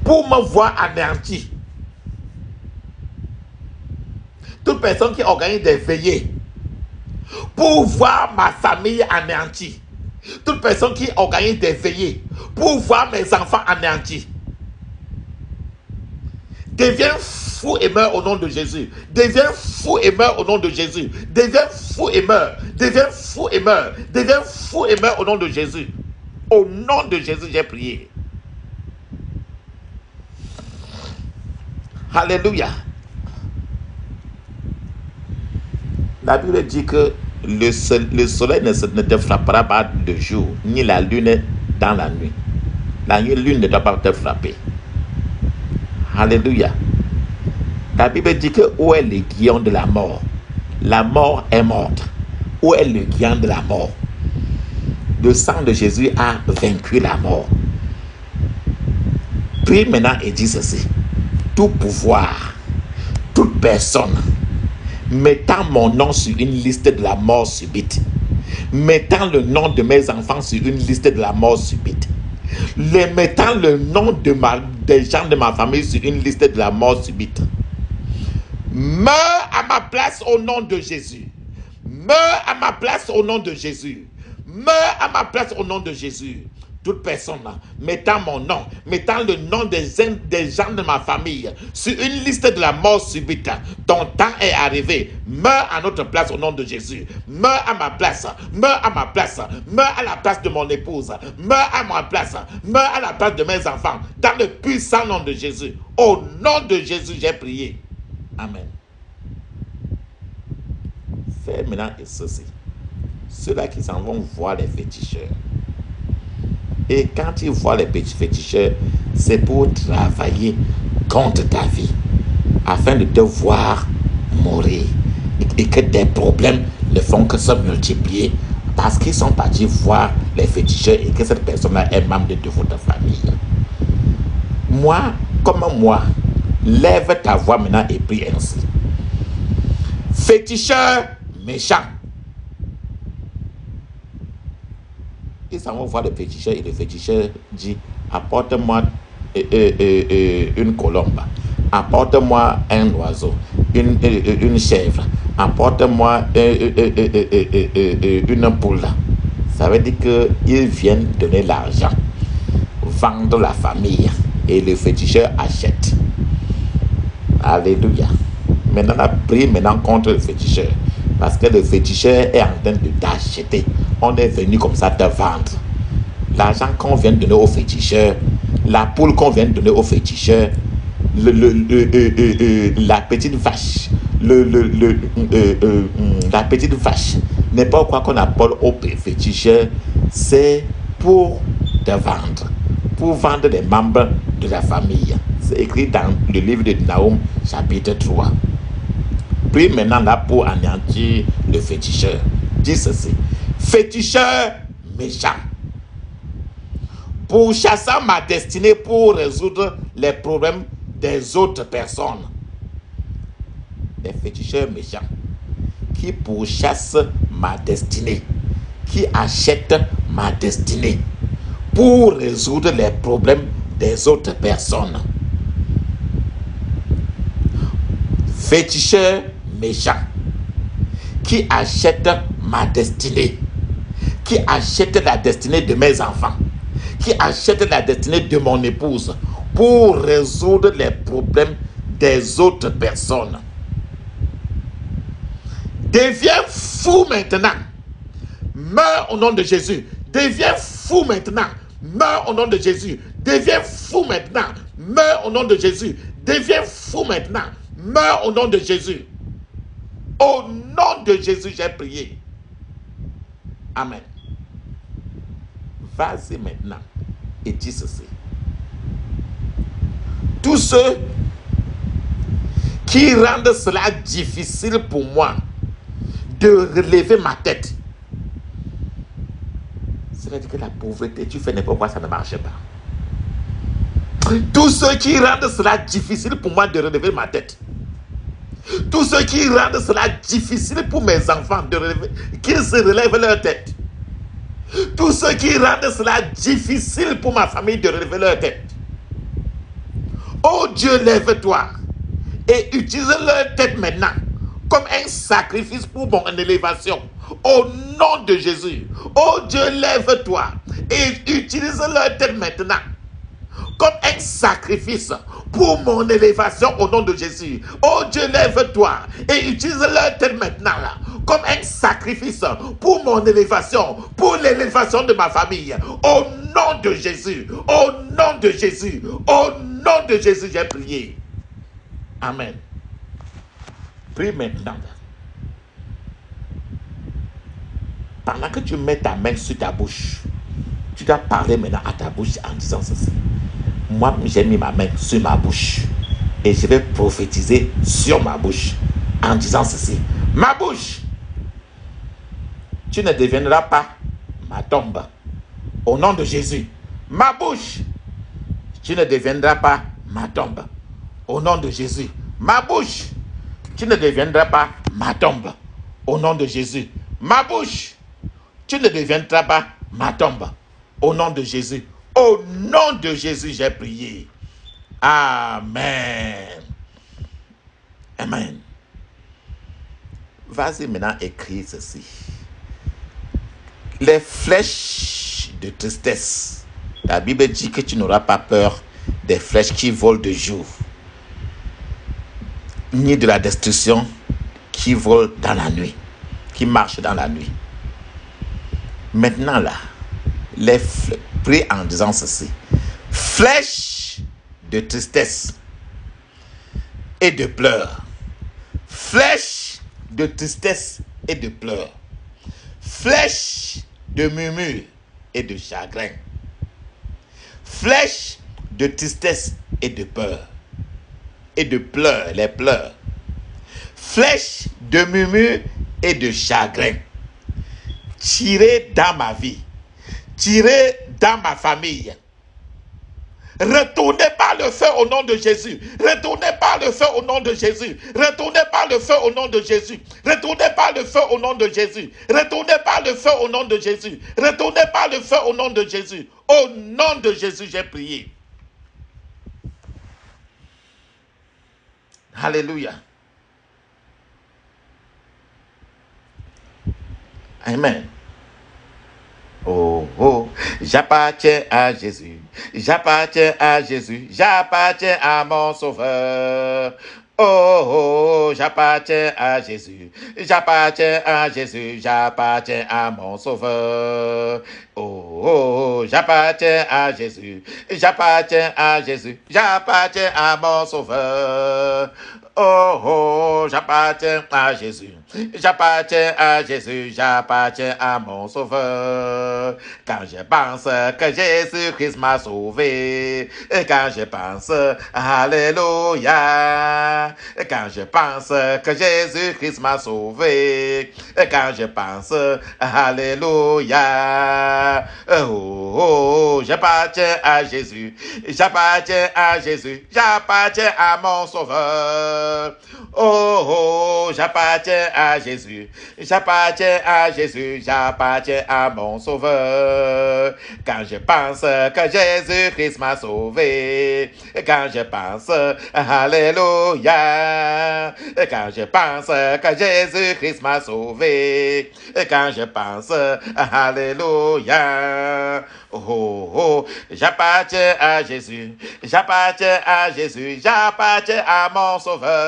pour me voir anéanti, toute personne qui organise des veillées pour voir ma famille anéantie, toute personne qui organise des veillées pour voir mes enfants anéantis, deviens fou et meurt au nom de Jésus. Deviens fou et meurt au nom de Jésus. Deviens fou et meurt. Deviens fou et meurt. Deviens fou et meurt au nom de Jésus. Au nom de Jésus, j'ai prié. Alléluia. La Bible dit que le soleil ne te frappera pas de jour, ni la lune dans la nuit. La lune ne doit pas te frapper. Alléluia. La Bible dit que où est le guillon de la mort? La mort est morte. Où est le guillon de la mort? Le sang de Jésus a vaincu la mort. Prie maintenant et dis ceci. Tout pouvoir toute personne mettant mon nom sur une liste de la mort subite, mettant le nom de mes enfants sur une liste de la mort subite, mettant le nom des gens de ma famille sur une liste de la mort subite, meurs à ma place au nom de Jésus. Meurs à ma place au nom de Jésus. Meurs à ma place au nom de Jésus. Toute personne mettant mon nom, mettant le nom des gens de ma famille sur une liste de la mort subite, ton temps est arrivé. Meurs à notre place au nom de Jésus. Meurs à ma place. Meurs à ma place. Meurs à la place de mon épouse. Meurs à ma place. Meurs à la place de mes enfants. Dans le puissant nom de Jésus. Au nom de Jésus, j'ai prié. Amen. Fais maintenant ceci. Ceux-là qui s'en vont voir les féticheurs. Et quand ils voient les petits féticheurs, c'est pour travailler contre ta vie, afin de te voir mourir. Et que des problèmes ne font que se multiplier, parce qu'ils sont partis voir les féticheurs et que cette personne-là est membre de votre famille. Moi, comme moi, lève ta voix maintenant et prie ainsi. Féticheur méchant. Ils s'en vont voir le féticheur et le féticheur dit: apporte-moi une colombe, apporte-moi un oiseau, une chèvre, apporte-moi une poule. Ça veut dire qu'ils viennent donner l'argent, vendre la famille, et le féticheur achète. Alléluia. Maintenant, on a pris contre le féticheur, parce que le féticheur est en train de t'acheter. On est venu comme ça te vendre. L'argent qu'on vient de donner au féticheur, la poule qu'on vient de donner au féticheur, la petite vache, la petite vache, n'importe quoi qu'on apporte au féticheur, c'est pour te vendre, pour vendre les membres de la famille. C'est écrit dans le livre de Naoum, chapitre 3. Prie maintenant là pour anéantir le féticheur. Dis ceci: féticheur méchant, pourchassant ma destinée pour résoudre les problèmes des autres personnes. Les féticheurs méchants qui pourchassent ma destinée, qui achètent ma destinée pour résoudre les problèmes des autres personnes. Féticheur méchant qui achète ma destinée, qui achète la destinée de mes enfants, qui achète la destinée de mon épouse pour résoudre les problèmes des autres personnes. Deviens fou maintenant. Meurs au nom de Jésus. Deviens fou maintenant. Meurs au nom de Jésus. Deviens fou maintenant. Meurs au nom de Jésus. Deviens fou maintenant. Meurs au nom de Jésus. Au nom de Jésus, j'ai prié. Amen. Vas-y maintenant et dis ceci. Tous ceux qui rendent cela difficile pour moi de relever ma tête, c'est-à-dire que la pauvreté, tu fais n'importe quoi, ça ne marche pas. Tous ceux qui rendent cela difficile pour moi de relever ma tête, tous ceux qui rendent cela difficile pour mes enfants de relever, qu'ils se relèvent leur tête. Tous ceux qui rendent cela difficile pour ma famille de relever leur tête. Oh Dieu, lève-toi et utilise leur tête maintenant comme un sacrifice pour mon élévation. Au nom de Jésus. Oh Dieu, lève-toi et utilise leur tête maintenant comme un sacrifice pour mon élévation au nom de Jésus. Oh Dieu, lève-toi et utilise leur tête maintenant là, comme un sacrifice pour mon élévation, pour l'élévation de ma famille. Au nom de Jésus, au nom de Jésus, au nom de Jésus, j'ai prié. Amen. Prie maintenant. Pendant que tu mets ta main sur ta bouche, tu dois parler maintenant à ta bouche en disant ceci. Moi, j'ai mis ma main sur ma bouche et je vais prophétiser sur ma bouche en disant ceci. Ma bouche, tu ne deviendras pas ma tombe. Au nom de Jésus. Ma bouche, tu ne deviendras pas ma tombe. Au nom de Jésus. Ma bouche, tu ne deviendras pas ma tombe. Au nom de Jésus. Ma bouche, tu ne deviendras pas ma tombe. Au nom de Jésus. Au nom de Jésus, j'ai prié. Amen. Amen. Vas-y maintenant écrire ceci. Les flèches de tristesse. La Bible dit que tu n'auras pas peur des flèches qui volent de jour, ni de la destruction qui vole dans la nuit, qui marche dans la nuit. Maintenant là, prie en disant ceci. Flèches de tristesse et de pleurs. Flèches de tristesse et de pleurs. Flèches de murmure et de chagrin. Flèches de tristesse et de peur. Et de pleurs, les pleurs. Flèches de murmure et de chagrin. Tirez dans ma vie. Tirez dans ma famille. Retournez par le feu au nom de Jésus. Retournez par le feu au nom de Jésus. Retournez par le feu au nom de Jésus. Retournez par le feu au nom de Jésus. Retournez par le feu au nom de Jésus. Retournez par le feu au nom de Jésus. Au nom de Jésus, j'ai prié. Alléluia. Amen. Oh, oh, j'appartiens à Jésus, j'appartiens à Jésus, j'appartiens à mon Sauveur. Oh, oh, j'appartiens à Jésus, j'appartiens à Jésus, j'appartiens à mon Sauveur. Oh, oh, j'appartiens à Jésus, j'appartiens à Jésus, j'appartiens à mon Sauveur. Oh, oh, j'appartiens à Jésus, j'appartiens à Jésus, j'appartiens à mon Sauveur. Quand je pense que Jésus-Christ m'a sauvé, et quand je pense, alléluia, quand je pense que Jésus-Christ m'a sauvé, et quand je pense, alléluia, oh, oh, j'appartiens à Jésus, j'appartiens à Jésus, j'appartiens à mon Sauveur. Oh, oh, j'appartiens à Jésus, j'appartiens à Jésus, j'appartiens à mon Sauveur. Quand je pense que Jésus-Christ m'a sauvé, quand je pense, alléluia, quand je pense que Jésus-Christ m'a sauvé, quand je pense, alléluia, oh, oh, j'appartiens à Jésus, j'appartiens à Jésus, j'appartiens à mon Sauveur.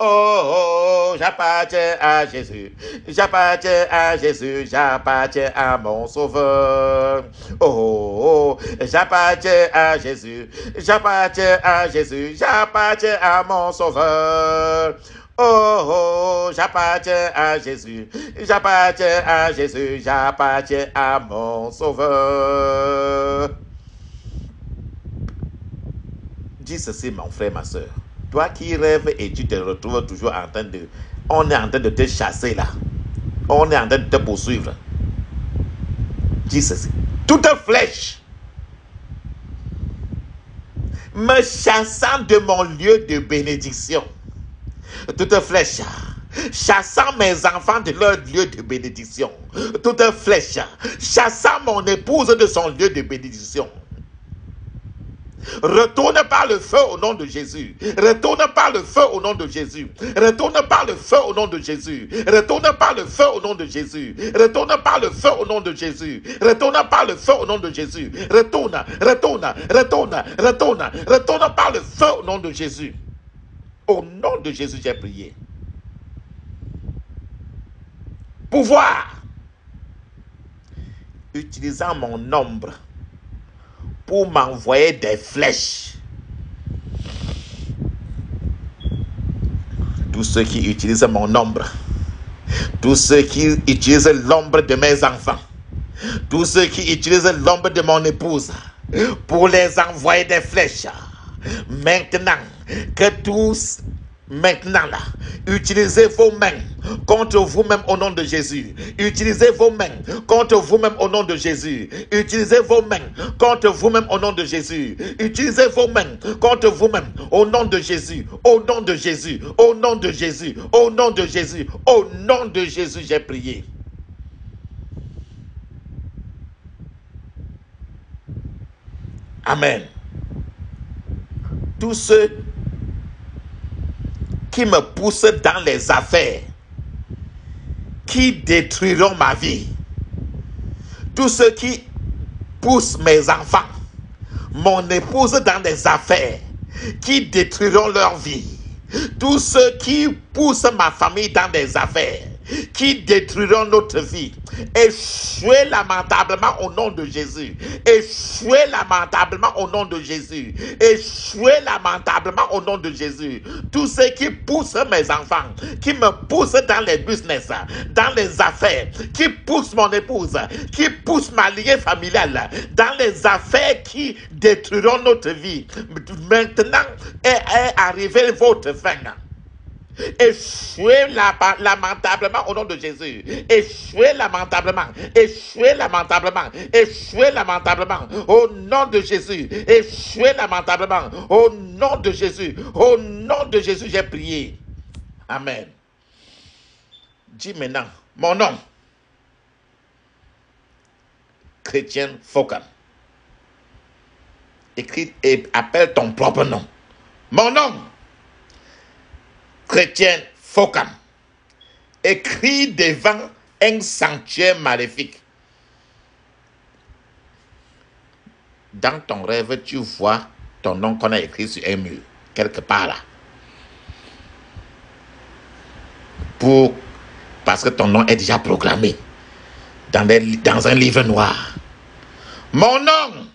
Oh, oh, j'appartiens à Jésus, j'appartiens à Jésus, j'appartiens à mon Sauveur. Oh, oh, j'appartiens à Jésus, j'appartiens à Jésus, j'appartiens à mon Sauveur. Oh, oh, j'appartiens à Jésus, j'appartiens à Jésus, j'appartiens à mon Sauveur. Dis ceci, mon frère, ma soeur. Toi qui rêves et tu te retrouves toujours en train de... On est en train de te chasser là. On est en train de te poursuivre. Dis ceci. Toute flèche me chassant de mon lieu de bénédiction. Toute flèche chassant mes enfants de leur lieu de bénédiction. Toute flèche chassant mon épouse de son lieu de bénédiction. Retourne par le feu au nom de Jésus. Retourne par le feu au nom de Jésus. Retourne par le feu au nom de Jésus. Retourne par le feu au nom de Jésus. Retourne par le feu au nom de Jésus. Retourne par le feu au nom de Jésus. Retourne, retourne, retourne, retourne, retourne par le feu au nom de Jésus. Au nom de Jésus, j'ai prié. Pouvoir, utilisant mon nombre pour m'envoyer des flèches. Tous ceux qui utilisent mon nombre, tous ceux qui utilisent l'ombre de mes enfants, tous ceux qui utilisent l'ombre de mon épouse pour les envoyer des flèches. Maintenant, que tous, maintenant là, utilisez vos mains contre vous-même au nom de Jésus. Utilisez vos mains contre vous-même au nom de Jésus. Utilisez vos mains contre vous-même au nom de Jésus. Utilisez vos mains contre vous-même au nom de Jésus. Au nom de Jésus. Au nom de Jésus. Au nom de Jésus. Au nom de Jésus, j'ai prié. Amen. Tous ceux qui me poussent dans les affaires, qui détruiront ma vie, tous ceux qui poussent mes enfants, mon épouse dans des affaires, qui détruiront leur vie, tous ceux qui poussent ma famille dans des affaires, qui détruiront notre vie, échouez lamentablement au nom de Jésus. Échouez lamentablement au nom de Jésus. Échouez lamentablement au nom de Jésus. Tous ceux qui poussent mes enfants, qui me poussent dans les business, dans les affaires, qui poussent mon épouse, qui poussent ma lignée familiale, dans les affaires qui détruiront notre vie. Maintenant est arrivée votre fin. Échouez lamentablement au nom de Jésus. Échouez lamentablement. Échouez lamentablement. Échouez lamentablement au nom de Jésus. Échouez lamentablement au nom de Jésus. Au nom de Jésus, j'ai prié. Amen. Dis maintenant mon nom. Chrétien Fokam. Écris et appelle ton propre nom. Mon nom. Chrétien Fokam. Écrit devant un sanctuaire maléfique. Dans ton rêve, tu vois ton nom qu'on a écrit sur un mur, quelque part là. Parce que ton nom est déjà proclamé dans un livre noir. Mon nom,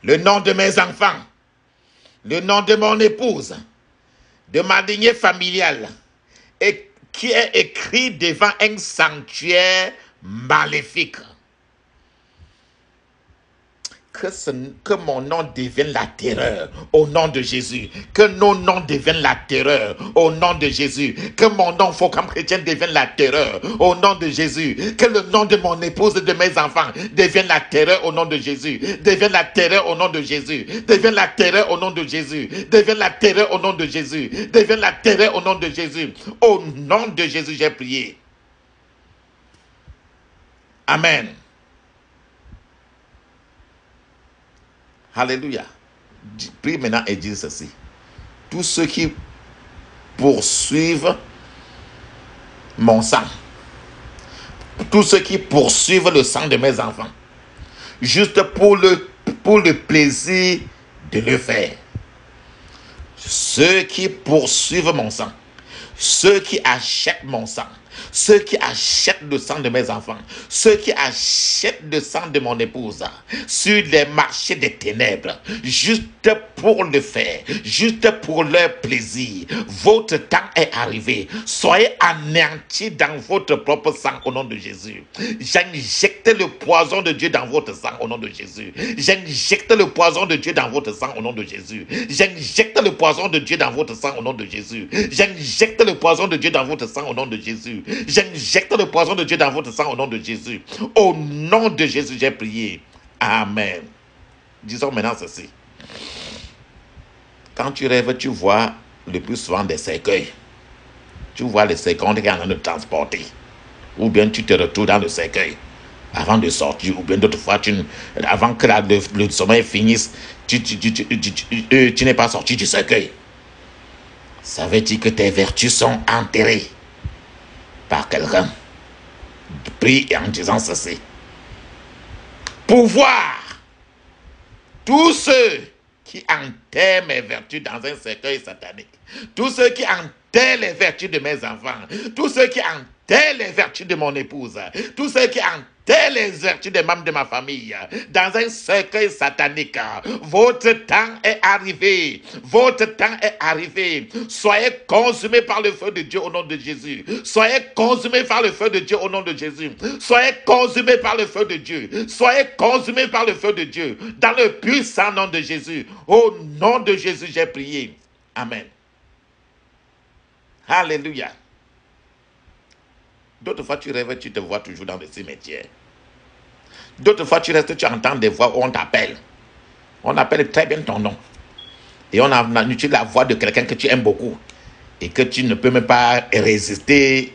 le nom de mes enfants, le nom de mon épouse, de ma lignée familiale, et qui est écrit devant un sanctuaire maléfique. Que mon nom devienne la terreur au nom de Jésus. Que nos noms deviennent la terreur au nom de Jésus. Que mon nom, Fokam chrétien, devienne la terreur au nom de Jésus. Que le nom de mon épouse et de mes enfants devienne la terreur au nom de Jésus. Devienne la terreur au nom de Jésus. Devienne la terreur au nom de Jésus. Devienne la terreur au nom de Jésus. Devienne la terreur au nom de Jésus. Au nom de Jésus, j'ai prié. Amen. Alléluia. Prie maintenant et dis ceci. Tous ceux qui poursuivent mon sang, tous ceux qui poursuivent le sang de mes enfants, juste pour le plaisir de le faire. Ceux qui poursuivent mon sang, ceux qui achètent mon sang, ceux qui achètent le sang de mes enfants, ceux qui achètent le sang de mon épouse sur les marchés des ténèbres, juste pour le faire, juste pour leur plaisir. Votre temps est arrivé. Soyez anéantis dans votre propre sang au nom de Jésus. J'injecte le poison de Dieu dans votre sang au nom de Jésus. J'injecte le poison de Dieu dans votre sang au nom de Jésus. J'injecte le poison de Dieu dans votre sang au nom de Jésus. J'injecte le poison de Dieu dans votre sang au nom de Jésus. J'injecte le poison de Dieu dans votre sang au nom de Jésus. Au nom de Jésus, j'ai prié. Amen. Disons maintenant ceci. Quand tu rêves, tu vois le plus souvent des cercueils. Tu vois les cercueils qui sont en train de transporter. Ou bien tu te retrouves dans le cercueil avant de sortir. Ou bien d'autres fois, avant que le sommeil finisse, tu n'es pas sorti du cercueil. Ça veut dire que tes vertus sont enterrées par quelqu'un. Prie en disant ceci. Pouvoir, tous ceux qui enterrent mes vertus dans un cercueil satanique, tous ceux qui enterrent les vertus de mes enfants, tous ceux qui enterrent les vertus de mon épouse, tous ceux qui enterrent les vertus des membres de ma famille dans un cercueil satanique, votre temps est arrivé. Votre temps est arrivé. Soyez consumés par le feu de Dieu au nom de Jésus. Soyez consumés par le feu de Dieu au nom de Jésus. Soyez consumés par le feu de Dieu. Soyez consumés par le feu de Dieu dans le puissant nom de Jésus. Au nom de Jésus, j'ai prié. Amen. Alléluia. D'autres fois, tu rêves, tu te vois toujours dans le cimetière. D'autres fois, tu restes, tu entends des voix où on t'appelle. On appelle très bien ton nom. Et on utilise la voix de quelqu'un que tu aimes beaucoup. Et que tu ne peux même pas résister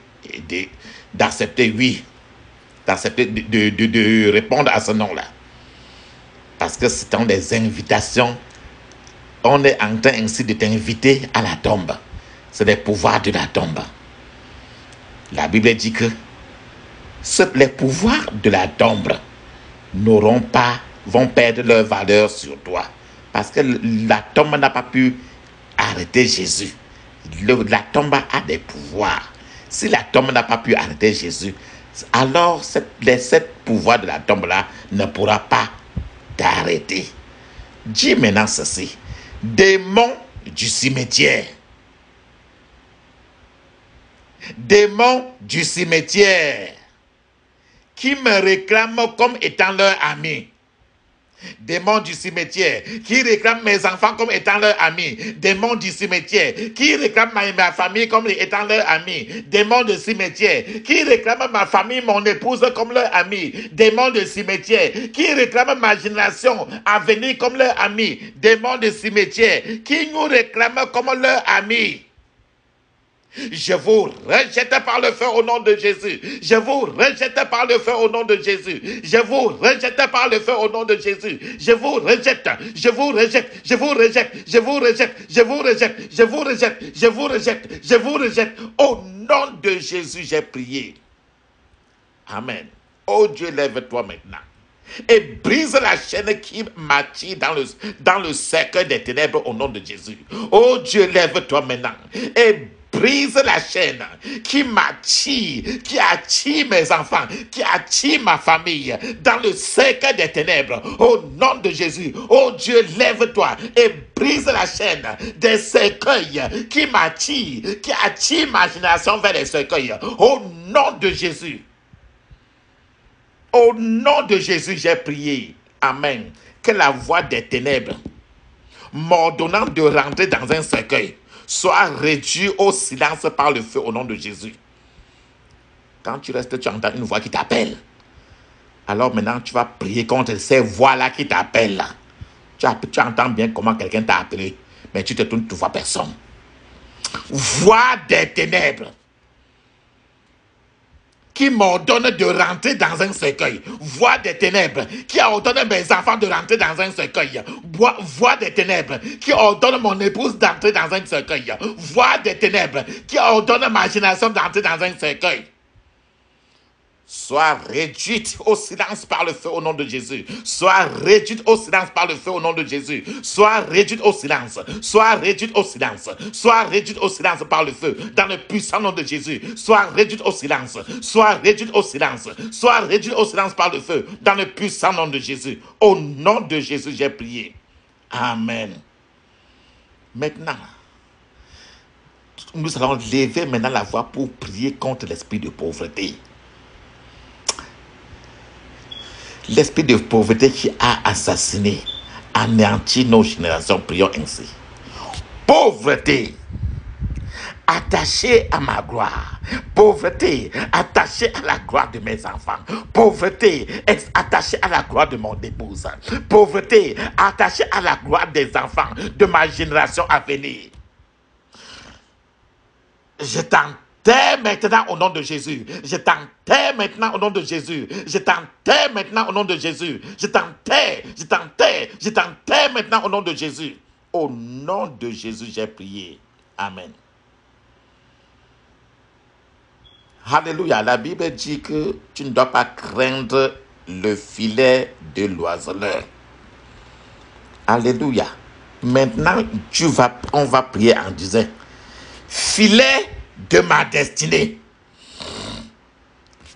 d'accepter, oui. D'accepter, de répondre à ce nom-là. Parce que ce sont des invitations. On est en train ainsi de t'inviter à la tombe. C'est les pouvoirs de la tombe. La Bible dit que les pouvoirs de la tombe vont perdre leur valeur sur toi. Parce que la tombe n'a pas pu arrêter Jésus. La tombe a des pouvoirs. Si la tombe n'a pas pu arrêter Jésus, alors les 7 pouvoirs de la tombe-là ne pourra pas t'arrêter. Dis maintenant ceci. Démon du cimetière. Démon du cimetière qui me réclament comme étant leur ami. Démon du cimetière qui réclament mes enfants comme étant leurs amis. Démon du cimetière qui réclament ma famille comme étant leurs amis. Démon de cimetière qui réclament ma famille, mon épouse comme leur ami. Démon de cimetière qui réclament ma génération à venir comme leur ami. Démon de cimetière qui nous réclament comme leur ami. Je vous rejette par le feu au nom de Jésus. Je vous rejette par le feu au nom de Jésus. Je vous rejette par le feu au nom de Jésus. Je vous rejette. Je vous rejette. Je vous rejette. Je vous rejette. Je vous rejette. Je vous rejette. Je vous rejette. Je vous rejette. Au nom de Jésus, j'ai prié. Amen. Oh Dieu, lève-toi maintenant. Et brise la chaîne qui m'attire dans le cercle des ténèbres au nom de Jésus. Oh Dieu, lève-toi maintenant. Et brise la chaîne qui m'attire, qui attire mes enfants, qui attire ma famille dans le cercle des ténèbres. Au nom de Jésus, oh Dieu, lève-toi et brise la chaîne des cercueils qui m'attirent, qui attirent ma génération vers les cercueils. Au nom de Jésus. Au nom de Jésus, j'ai prié. Amen. Que la voix des ténèbres m'ordonnant de rentrer dans un cercueil soit réduite au silence par le feu au nom de Jésus. Quand tu restes, tu entends une voix qui t'appelle. Alors maintenant, tu vas prier contre ces voix-là qui t'appellent. Tu entends bien comment quelqu'un t'a appelé, mais tu te tournes, tu ne vois personne. Voix des ténèbres qui m'ordonne de rentrer dans un cercueil. Voix des ténèbres qui ordonne mes enfants de rentrer dans un cercueil. Voix des ténèbres qui ordonne mon épouse d'entrer dans un cercueil. Voix des ténèbres qui ordonne ma génération d'entrer dans un cercueil. Sois réduite au silence par le feu au nom de Jésus. Sois réduite au silence par le feu au nom de Jésus. Sois réduite au silence. Sois réduite au silence. Sois réduite au silence par le feu. Dans le puissant nom de Jésus. Sois réduite au silence. Sois réduite au silence. Sois réduite au silence par le feu. Dans le puissant nom de Jésus. Au nom de Jésus, j'ai prié. Amen. Maintenant, nous allons lever maintenant la voix pour prier contre l'esprit de pauvreté. L'esprit de pauvreté qui a assassiné, anéanti nos générations, prions ainsi. Pauvreté, attachée à ma gloire. Pauvreté, attachée à la gloire de mes enfants. Pauvreté, attachée à la gloire de mon épouse. Pauvreté, attachée à la gloire des enfants de ma génération à venir. Je t'enterre maintenant au nom de Jésus. Je t'enterre maintenant au nom de Jésus. Je t'enterre maintenant au nom de Jésus. Je t'enterre, je t'enterre, je t'enterre maintenant au nom de Jésus. Au nom de Jésus, j'ai prié. Amen. Alléluia. La Bible dit que tu ne dois pas craindre le filet de l'oiseleur. Alléluia. Maintenant, on va prier en disant: filet de ma destinée.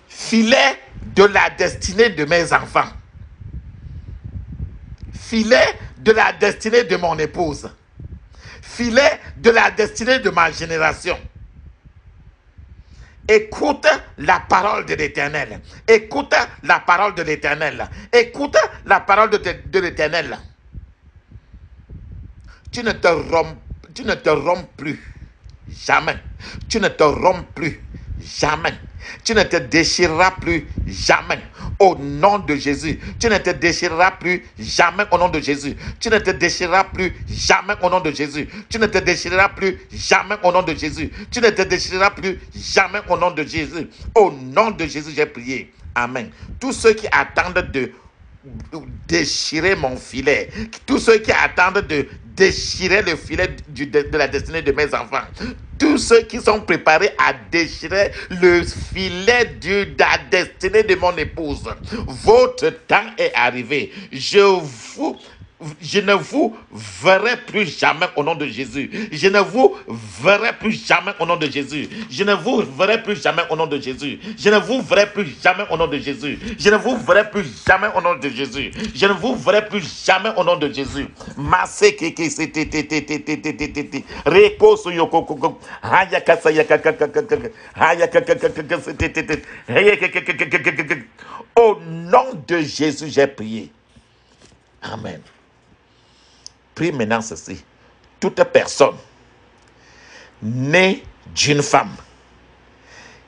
Filet de la destinée de mes enfants. Filet de la destinée de mon épouse. Filet de la destinée de ma génération. Écoute la parole de l'Éternel. Écoute la parole de l'Éternel. Écoute la parole de l'Éternel. Tu ne te romps plus. Jamais. Tu ne te romps plus. jamais. Tu ne te déchireras plus jamais. Au nom de Jésus, tu ne te déchireras plus jamais au nom de Jésus. Tu ne te déchireras plus jamais au nom de Jésus. Tu ne te déchireras plus jamais au nom de Jésus. Tu ne te déchireras plus jamais au nom de Jésus. Au nom de Jésus, j'ai prié. Amen. Tous ceux qui attendent de déchirer mon filet, tous ceux qui attendent de déchirer le filet de la destinée de mes enfants, tous ceux qui sont préparés à déchirer le filet de la destinée de mon épouse, votre temps est arrivé. Je ne vous verrai plus jamais au nom de Jésus. Je ne vous verrai plus jamais au nom de Jésus. Je ne vous verrai plus jamais au nom de Jésus. Je ne vous verrai plus jamais au nom de Jésus. Je ne vous verrai plus jamais au nom de Jésus. Je ne vous verrai plus jamais au nom de Jésus. Masse keke se te te te te te te te te te. Reko so yoko koko. Haya kasa yaka kaka kaka. Haya kaka kaka se te te te. Haya kaka kaka kaka. Au nom de Jésus, j'ai prié. Amen. Prie maintenant ceci. Toute personne née d'une femme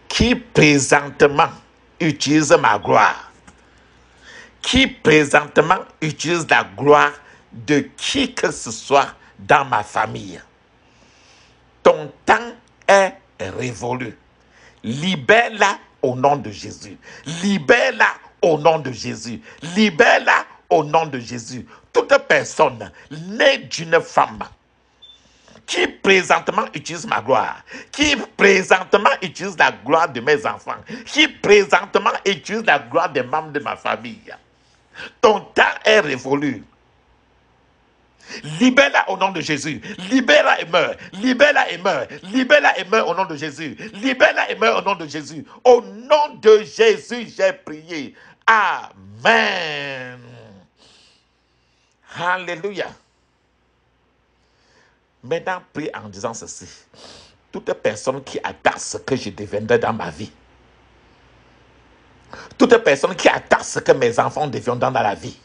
qui présentement utilise ma gloire, qui présentement utilise la gloire de qui que ce soit dans ma famille, ton temps est révolu. Libère-la au nom de Jésus. Libère-la au nom de Jésus. Libère-la au nom de Jésus. Toute personne née d'une femme qui présentement utilise ma gloire, qui présentement utilise la gloire de mes enfants, qui présentement utilise la gloire des membres de ma famille, ton temps est révolu. Libère-la au nom de Jésus. Libère-la et meurs. Libère-la et meurs. Libère-la et meurs au nom de Jésus. Libère-la et meurs au nom de Jésus. Au nom de Jésus, j'ai prié. Amen. Alléluia. Maintenant, prie en disant ceci. Toute personne qui attend ce que je deviendrai dans ma vie, toute personne qui attend ce que mes enfants deviendront dans la vie,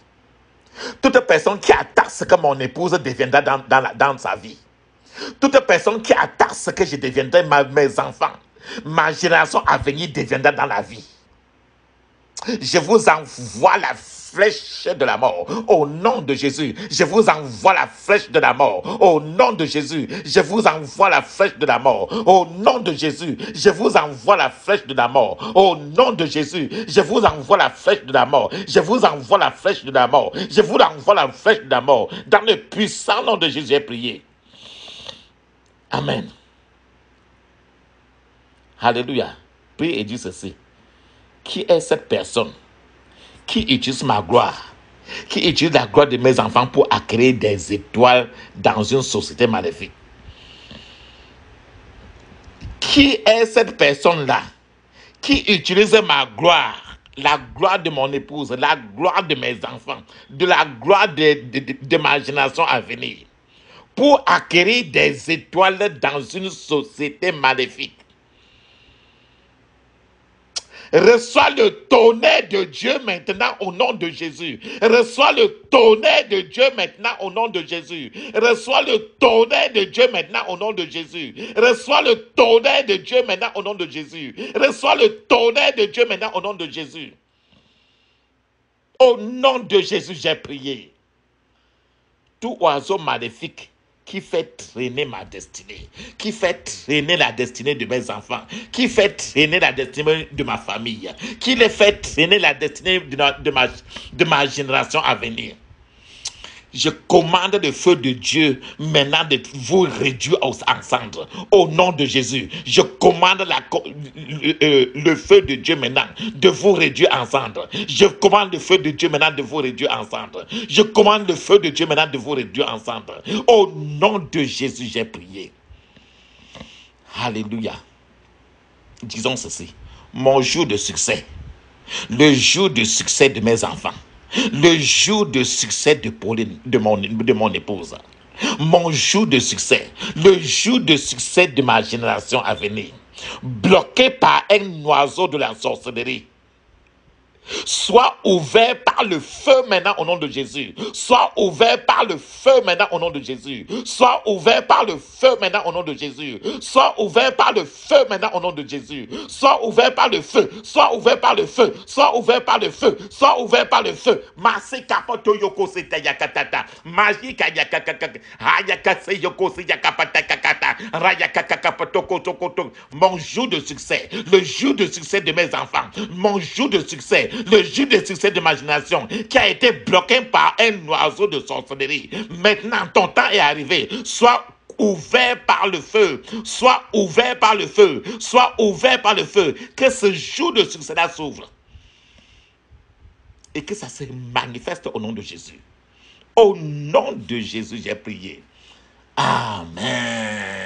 toute personne qui attend ce que mon épouse deviendra dans sa vie, toute personne qui attend ce que je deviendrai, mes enfants, ma génération à venir deviendra dans la vie, je vous envoie la flèche de la mort. Au nom de Jésus, je vous envoie la flèche de la mort. Au nom de Jésus, je vous envoie la flèche de la mort. Au nom de Jésus, je vous envoie la flèche de la mort. Au nom de Jésus, je vous envoie la flèche de la mort. Je vous envoie la flèche de la mort. Je vous envoie la flèche de la mort. Dans le puissant nom de Jésus, j'ai prié. Amen. Alléluia. Prie et dis ceci. Qui est cette personne qui utilise ma gloire, qui utilise la gloire de mes enfants pour acquérir des étoiles dans une société maléfique? Qui est cette personne-là qui utilise ma gloire, la gloire de mon épouse, la gloire de mes enfants, de la gloire de ma génération à venir, pour acquérir des étoiles dans une société maléfique? Reçois le tonnerre de Dieu maintenant au nom de Jésus. Reçois le tonnerre de Dieu maintenant au nom de Jésus. Reçois le tonnerre de Dieu maintenant au nom de Jésus. Reçois le tonnerre de Dieu maintenant au nom de Jésus. Reçois le tonnerre de Dieu maintenant au nom de Jésus. Au nom de Jésus, j'ai prié. Tout oiseau maléfique qui fait traîner ma destinée, qui fait traîner la destinée de mes enfants, qui fait traîner la destinée de ma famille, qui les fait traîner la destinée de ma génération à venir. Je commande le feu de Dieu maintenant de vous réduire en cendres. Au nom de Jésus, je commande le feu de Dieu maintenant de vous réduire en cendres. Je commande le feu de Dieu maintenant de vous réduire en cendres. Je commande le feu de Dieu maintenant de vous réduire en cendres. Au nom de Jésus, j'ai prié. Alléluia. Disons ceci. Mon jour de succès, le jour de succès de mes enfants, le jour de succès de Pauline, de mon épouse, mon jour de succès, le jour de succès de ma génération à venir, bloqué par un oiseau de la sorcellerie, Sois ouvert par le feu maintenant au nom de Jésus. Sois ouvert par le feu maintenant au nom de Jésus. Sois ouvert par le feu maintenant au nom de Jésus. Sois ouvert par le feu maintenant au nom de Jésus. Sois ouvert par le feu. Sois ouvert par le feu. Sois ouvert par le feu. Sois ouvert par le feu. Mase kapoto yoko seta yakatata. Magika yakakaka. Hayakase yoko se yakapata kakata. Rayakakakapoto koto. Mon jour de succès. Le jour de succès de mes enfants. Mon jour de succès. Le jour de succès de ma génération qui a été bloqué par un oiseau de sorcellerie. Maintenant, ton temps est arrivé. Sois ouvert par le feu. Sois ouvert par le feu. Sois ouvert par le feu. Que ce jour de succès-là s'ouvre. Et que ça se manifeste au nom de Jésus. Au nom de Jésus, j'ai prié. Amen.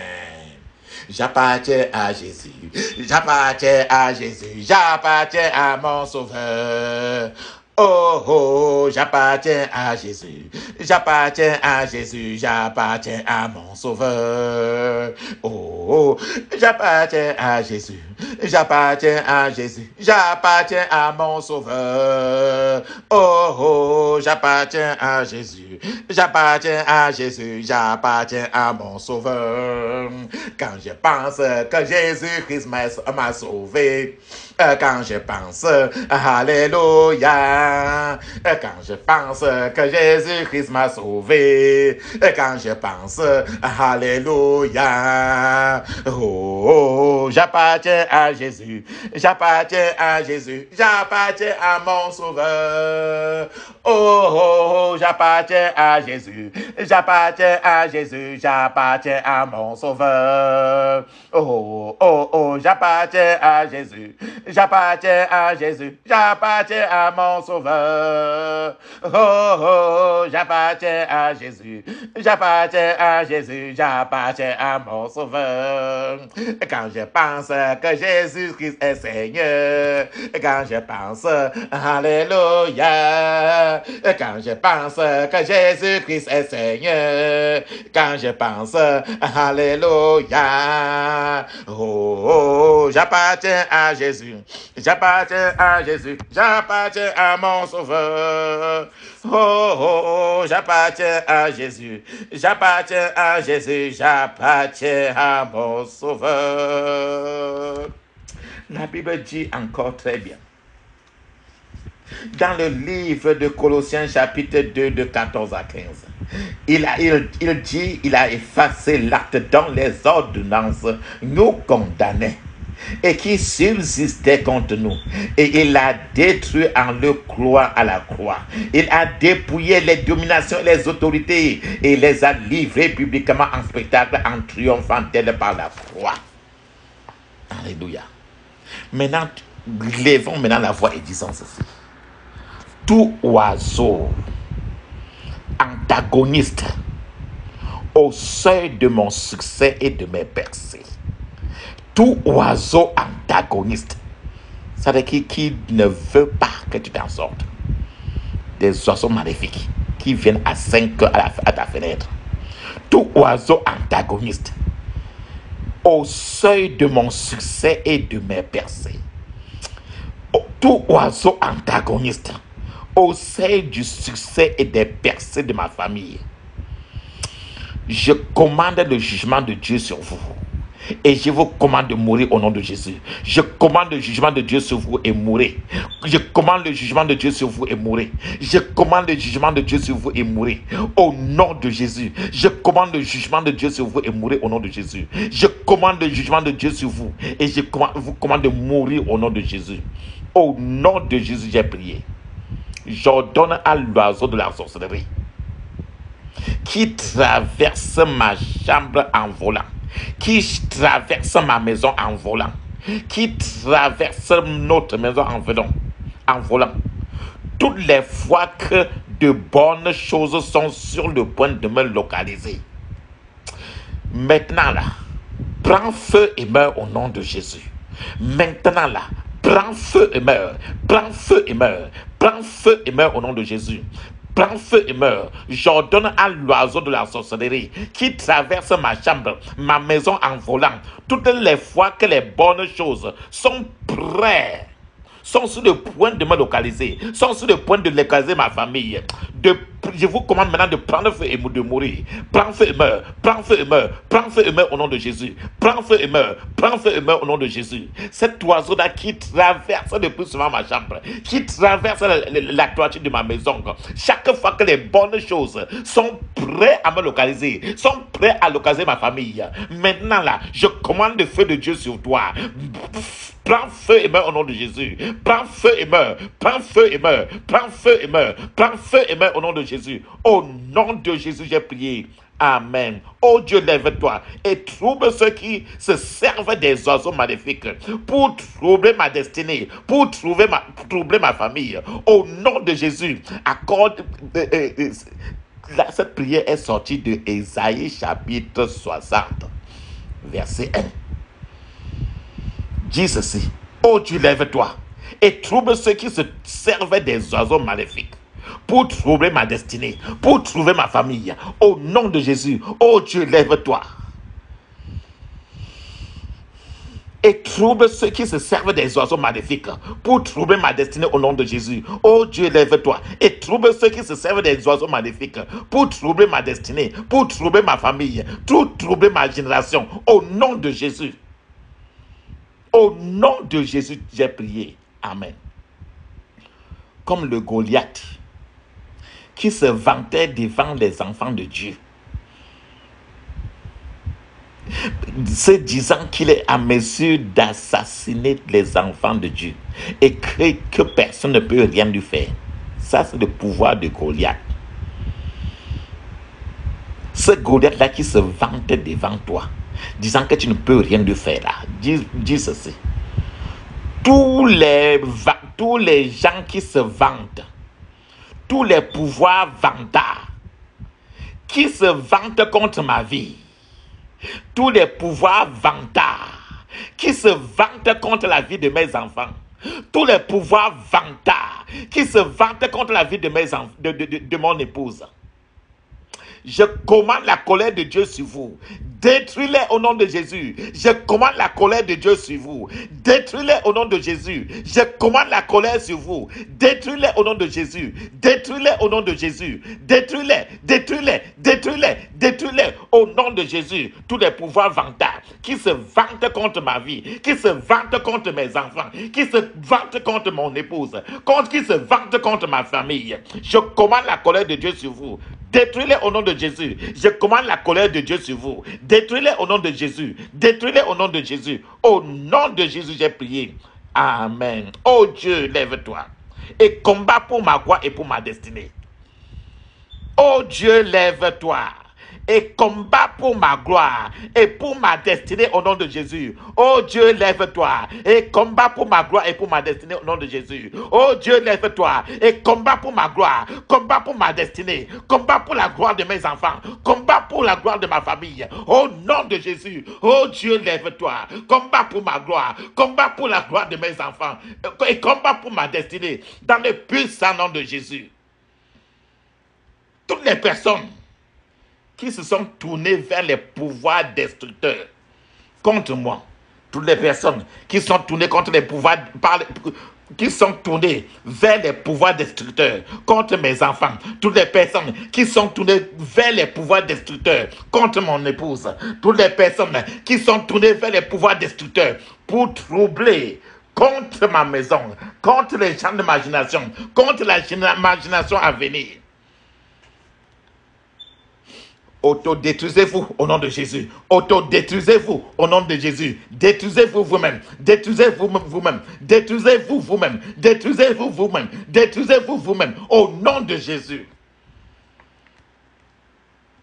J'appartiens à Jésus, j'appartiens à Jésus, j'appartiens à mon Sauveur. Oh, oh, j'appartiens à Jésus, j'appartiens à Jésus, j'appartiens à mon Sauveur. Oh, oh, j'appartiens à Jésus, j'appartiens à Jésus, j'appartiens à mon Sauveur. Oh, oh, j'appartiens à Jésus, j'appartiens à Jésus, j'appartiens à mon Sauveur. Quand je pense que Jésus-Christ m'a sauvé, quand je pense, alléluia, quand je pense que Jésus-Christ m'a sauvé, quand je pense, alléluia, oh, j'appartiens à Jésus, j'appartiens à Jésus, j'appartiens à mon Sauveur, oh, j'appartiens à Jésus, j'appartiens à Jésus, j'appartiens à mon Sauveur, oh, oh, oh, j'appartiens à Jésus, j'appartiens à Jésus, j'appartiens à mon Sauveur. Oh, oh, j'appartiens à Jésus, j'appartiens à Jésus, j'appartiens à mon Sauveur. Quand je pense que Jésus-Christ est Seigneur, quand je pense, alléluia, quand je pense que Jésus-Christ est Seigneur, quand je pense, alléluia, oh, oh, j'appartiens à Jésus, j'appartiens à Jésus, j'appartiens à mon Sauveur. Oh, oh, oh, j'appartiens à Jésus, j'appartiens à Jésus, j'appartiens à mon Sauveur. La Bible dit encore très bien. Dans le livre de Colossiens chapitre 2 de 14 à 15, il dit, il a effacé l'acte dont les ordonnances nous condamnaient et qui subsistait contre nous. Et il l'a détruit en le clouant à la croix. Il a dépouillé les dominations et les autorités et les a livrées publiquement en spectacle en triomphant d'elles par la croix. Alléluia. Maintenant, levons maintenant la voix et disons ceci. Tout oiseau antagoniste au seuil de mon succès et de mes percées, tout oiseau antagoniste, c'est-à-dire qui ne veut pas que tu t'en sortes, des oiseaux maléfiques qui viennent à 5 heures à ta fenêtre, tout oiseau antagoniste au seuil de mon succès et de mes percées, tout oiseau antagoniste au seuil du succès et des percées de ma famille, je commande le jugement de Dieu sur vous. Et je vous commande de mourir au nom de Jésus. Je commande le jugement de Dieu sur vous et mourrez. Je commande le jugement de Dieu sur vous et mourrez. Je commande le jugement de Dieu sur vous et mourrez. Au nom de Jésus. Je commande le jugement de Dieu sur vous et mourrez au nom de Jésus. Je commande le jugement de Dieu sur vous et je vous commande de mourir au nom de Jésus. Au nom de Jésus, j'ai prié. J'ordonne à l'oiseau de la sorcellerie qui traverse ma chambre en volant, qui traverse ma maison en volant, qui traverse notre maison en volant, toutes les fois que de bonnes choses sont sur le point de me localiser. Maintenant là, prends feu et meurs au nom de Jésus. Maintenant là, prends feu et meurs, prends feu et meurs, prends feu et meurs au nom de Jésus. Prends feu et meurs. J'ordonne à l'oiseau de la sorcellerie qui traverse ma chambre, ma maison en volant, toutes les fois que les bonnes choses sont prêtes sont sur le point de me localiser, sont sur le point de localiser ma famille. Je vous commande maintenant de prendre feu et de mourir. Prends feu et meurs, prends feu et meurs, prends feu et meurs au nom de Jésus. Prends feu et meurs, prends feu et meurs au nom de Jésus. Cet oiseau-là qui traverse le plus souvent ma chambre, qui traverse la toiture de ma maison, chaque fois que les bonnes choses sont prêtes à me localiser, sont prêtes à localiser ma famille, maintenant là, je commande le feu de Dieu sur toi. Prends feu et meurs au nom de Jésus. Prends feu et meurs. Prends feu et meurs. Prends feu et meurs. Prends feu et meurs au nom de Jésus. Au nom de Jésus, j'ai prié. Amen. Oh Dieu, lève-toi et trouble ceux qui se servent des oiseaux maléfiques pour troubler ma destinée, pour troubler ma famille. Au nom de Jésus, accorde. Cette prière est sortie de Ésaïe chapitre 60, verset 1. Dis ceci: oh Dieu, lève-toi et trouble ceux qui se servent des oiseaux maléfiques pour troubler ma destinée, pour trouver ma famille. Au nom de Jésus, oh Dieu, lève-toi et trouble ceux qui se servent des oiseaux maléfiques pour troubler ma destinée. Au nom de Jésus, oh Dieu, lève-toi et trouble ceux qui se servent des oiseaux maléfiques pour troubler ma destinée, pour troubler ma famille, pour troubler ma génération. Au nom de Jésus. Au nom de Jésus, j'ai prié. Amen. Comme le Goliath qui se vantait devant les enfants de Dieu, se disant qu'il est à mesure d'assassiner les enfants de Dieu et que personne ne peut rien lui faire. Ça, c'est le pouvoir de Goliath. Ce Goliath-là qui se vantait devant toi, disant que tu ne peux rien lui faire là. Dis ceci: tous les gens qui se vantent, tous les pouvoirs vantards qui se vantent contre ma vie, tous les pouvoirs vantards qui se vantent contre la vie de mes enfants, tous les pouvoirs vantards qui se vantent contre la vie de mon épouse, je commande la colère de Dieu sur vous. Détruis-les au nom de Jésus. Je commande la colère de Dieu sur vous. Détruis-les au nom de Jésus. Je commande la colère sur vous. Détruis-les au nom de Jésus. Détruis-les au nom de Jésus. Détruis-les, détruis-les, détruis-les, détruis-les au nom de Jésus. Tous les pouvoirs vantards qui se vantent contre ma vie, qui se vantent contre mes enfants, qui se vantent contre mon épouse, qui se vantent contre ma famille. Je commande la colère de Dieu sur vous. Détruis-les au nom de Jésus. Je commande la colère de Dieu sur vous. Détruis-les au nom de Jésus. Détruis-les au nom de Jésus. Au nom de Jésus, j'ai prié. Amen. Oh Dieu, lève-toi et combat pour ma gloire et pour ma destinée. Oh Dieu, lève-toi et combat pour ma gloire et pour ma destinée au nom de Jésus. Oh Dieu, lève-toi et combat pour ma gloire et pour ma destinée au nom de Jésus. Oh Dieu, lève-toi et combat pour ma gloire, combat pour ma destinée, combat pour la gloire de mes enfants, combat pour la gloire de ma famille. Au nom de Jésus. Oh Dieu, lève-toi, combat pour ma gloire, combat pour la gloire de mes enfants et combat pour ma destinée dans le puissant nom de Jésus. Toutes les personnes qui se sont tournés vers les pouvoirs destructeurs contre moi, toutes les personnes qui sont tournées contre les pouvoirs, qui sont tournées vers les pouvoirs destructeurs contre mes enfants, toutes les personnes qui sont tournées vers les pouvoirs destructeurs contre mon épouse, toutes les personnes qui sont tournées vers les pouvoirs destructeurs pour troubler contre ma maison, contre les gens de ma génération, contre ma génération à venir. Autodétruisez-vous au nom de Jésus. Autodétruisez-vous au nom de Jésus. Détruisez-vous vous-même. Détruisez-vous vous-même. Détruisez-vous vous-même. Détruisez-vous vous-même. Détruisez-vous vous-même au nom de Jésus.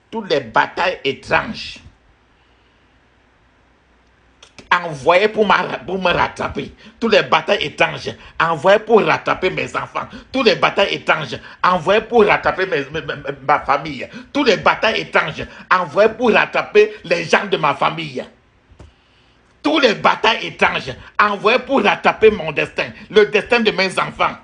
Toutes les batailles étranges envoyées pour me rattraper, toutes les batailles étranges envoyées pour rattraper mes enfants, toutes les batailles étranges envoyées pour rattraper ma famille, toutes les batailles étranges envoyées pour rattraper les gens de ma famille, toutes les batailles étranges envoyées pour rattraper mon destin, le destin de mes enfants.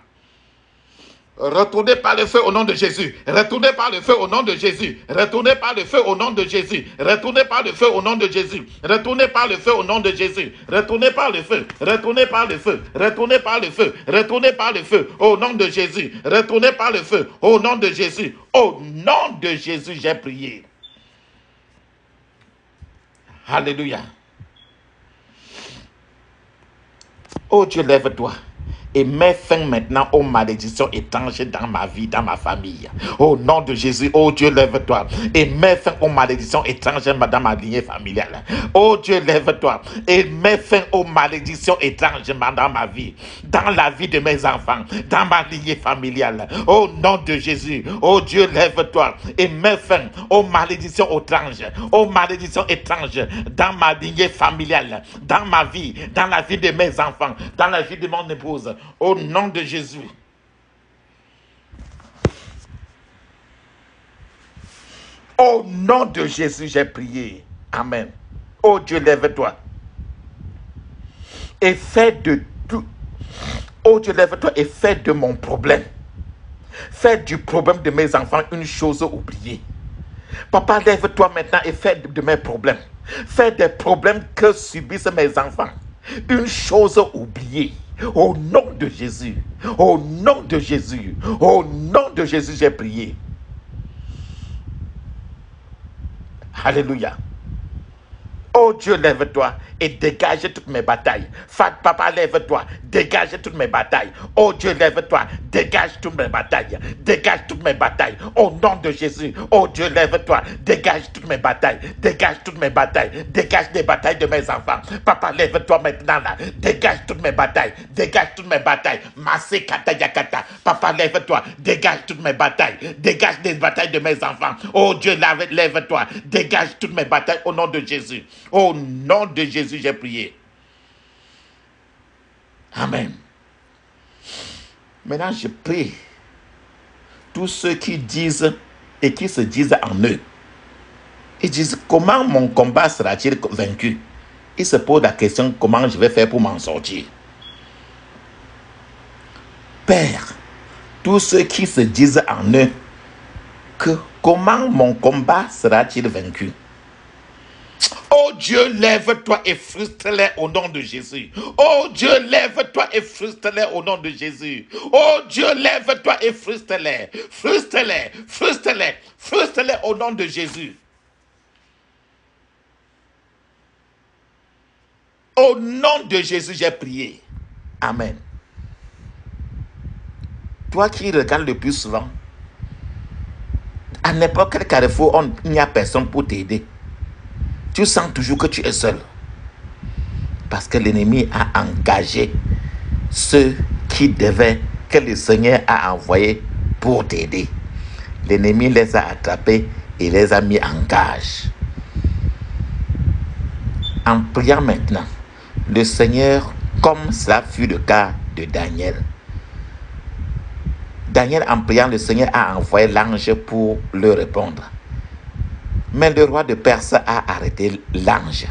Retournez par le feu au nom de Jésus. Retournez par le feu au nom de Jésus. Retournez par le feu au nom de Jésus. Retournez par le feu au nom de Jésus. Retournez par le feu au nom de Jésus. Retournez par le feu. Retournez par le feu. Retournez par le feu. Retournez par le feu au nom de Jésus. Retournez par le feu au nom de Jésus. Au nom de Jésus, j'ai prié. Alléluia. Oh Dieu, lève-toi et mets fin maintenant aux malédictions étranges dans ma vie, dans ma famille. Au nom de Jésus, oh Dieu, lève-toi et mets fin aux malédictions étranges dans ma lignée familiale. Oh Dieu, lève-toi et mets fin aux malédictions étranges dans ma vie, dans la vie de mes enfants, dans ma lignée familiale. Au nom de Jésus, oh Dieu, lève-toi et mets fin aux malédictions étranges dans ma lignée familiale, dans ma vie, dans la vie de mes enfants, dans la vie de mon épouse. Au nom de Jésus. Au nom de Jésus, j'ai prié. Amen. Oh Dieu, lève-toi. Et fais de tout. Oh Dieu, lève-toi et fais de mon problème. Fais du problème de mes enfants une chose oubliée. Papa, lève-toi maintenant et fais de mes problèmes. Fais des problèmes que subissent mes enfants une chose oubliée. Au nom de Jésus, au nom de Jésus, au nom de Jésus, j'ai prié. Alléluia. Oh Dieu, lève-toi et dégage toutes mes batailles. Papa, lève-toi, dégage toutes mes batailles. Oh Dieu, lève-toi, dégage toutes mes batailles. Dégage toutes mes batailles. Au nom de Jésus. Oh Dieu, lève-toi, dégage toutes mes batailles. Dégage toutes mes batailles. Dégage les batailles de mes enfants. Papa, lève-toi maintenant là. Dégage toutes mes batailles. Dégage toutes mes batailles. Massé kata yakata. Papa, lève-toi, dégage toutes mes batailles. Dégage les batailles de mes enfants. Oh Dieu, lève-toi, dégage toutes mes batailles au nom de Jésus. Au nom de Jésus, j'ai prié. Amen. Maintenant, je prie. Tous ceux qui disent et qui se disent en eux, ils disent comment mon combat sera-t-il vaincu? Ils se posent la question comment je vais faire pour m'en sortir. Père, tous ceux qui se disent en eux que comment mon combat sera-t-il vaincu? Oh Dieu, lève-toi et frustre-les au nom de Jésus. Oh Dieu, lève-toi et frustre-les au nom de Jésus. Oh Dieu, lève-toi et frustre-les. Frustre-les, frustre-les, frustre-les au nom de Jésus. Au nom de Jésus, j'ai prié. Amen. Toi qui regardes le plus souvent, à n'importe quel carrefour, il n'y a personne pour t'aider. Tu sens toujours que tu es seul. Parce que l'ennemi a engagé ceux qui devaient, que le Seigneur a envoyés pour t'aider. L'ennemi les a attrapés et les a mis en cage. En priant maintenant, le Seigneur, comme cela fut le cas de Daniel. Daniel, en priant, le Seigneur a envoyé l'ange pour le répondre. Mais le roi de Perse a arrêté l'ange.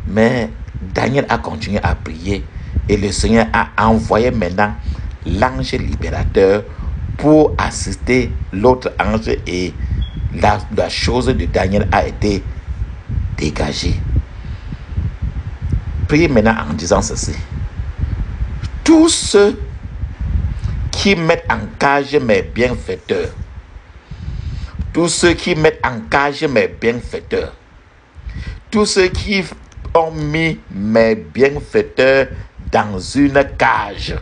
Mais Daniel a continué à prier et le Seigneur a envoyé maintenant l'ange libérateur pour assister l'autre ange et la chose de Daniel a été dégagée. Priez maintenant en disant ceci. Tous ceux qui mettent en cage mes bienfaiteurs, tous ceux qui mettent en cage mes bienfaiteurs, tous ceux qui ont mis mes bienfaiteurs dans une cage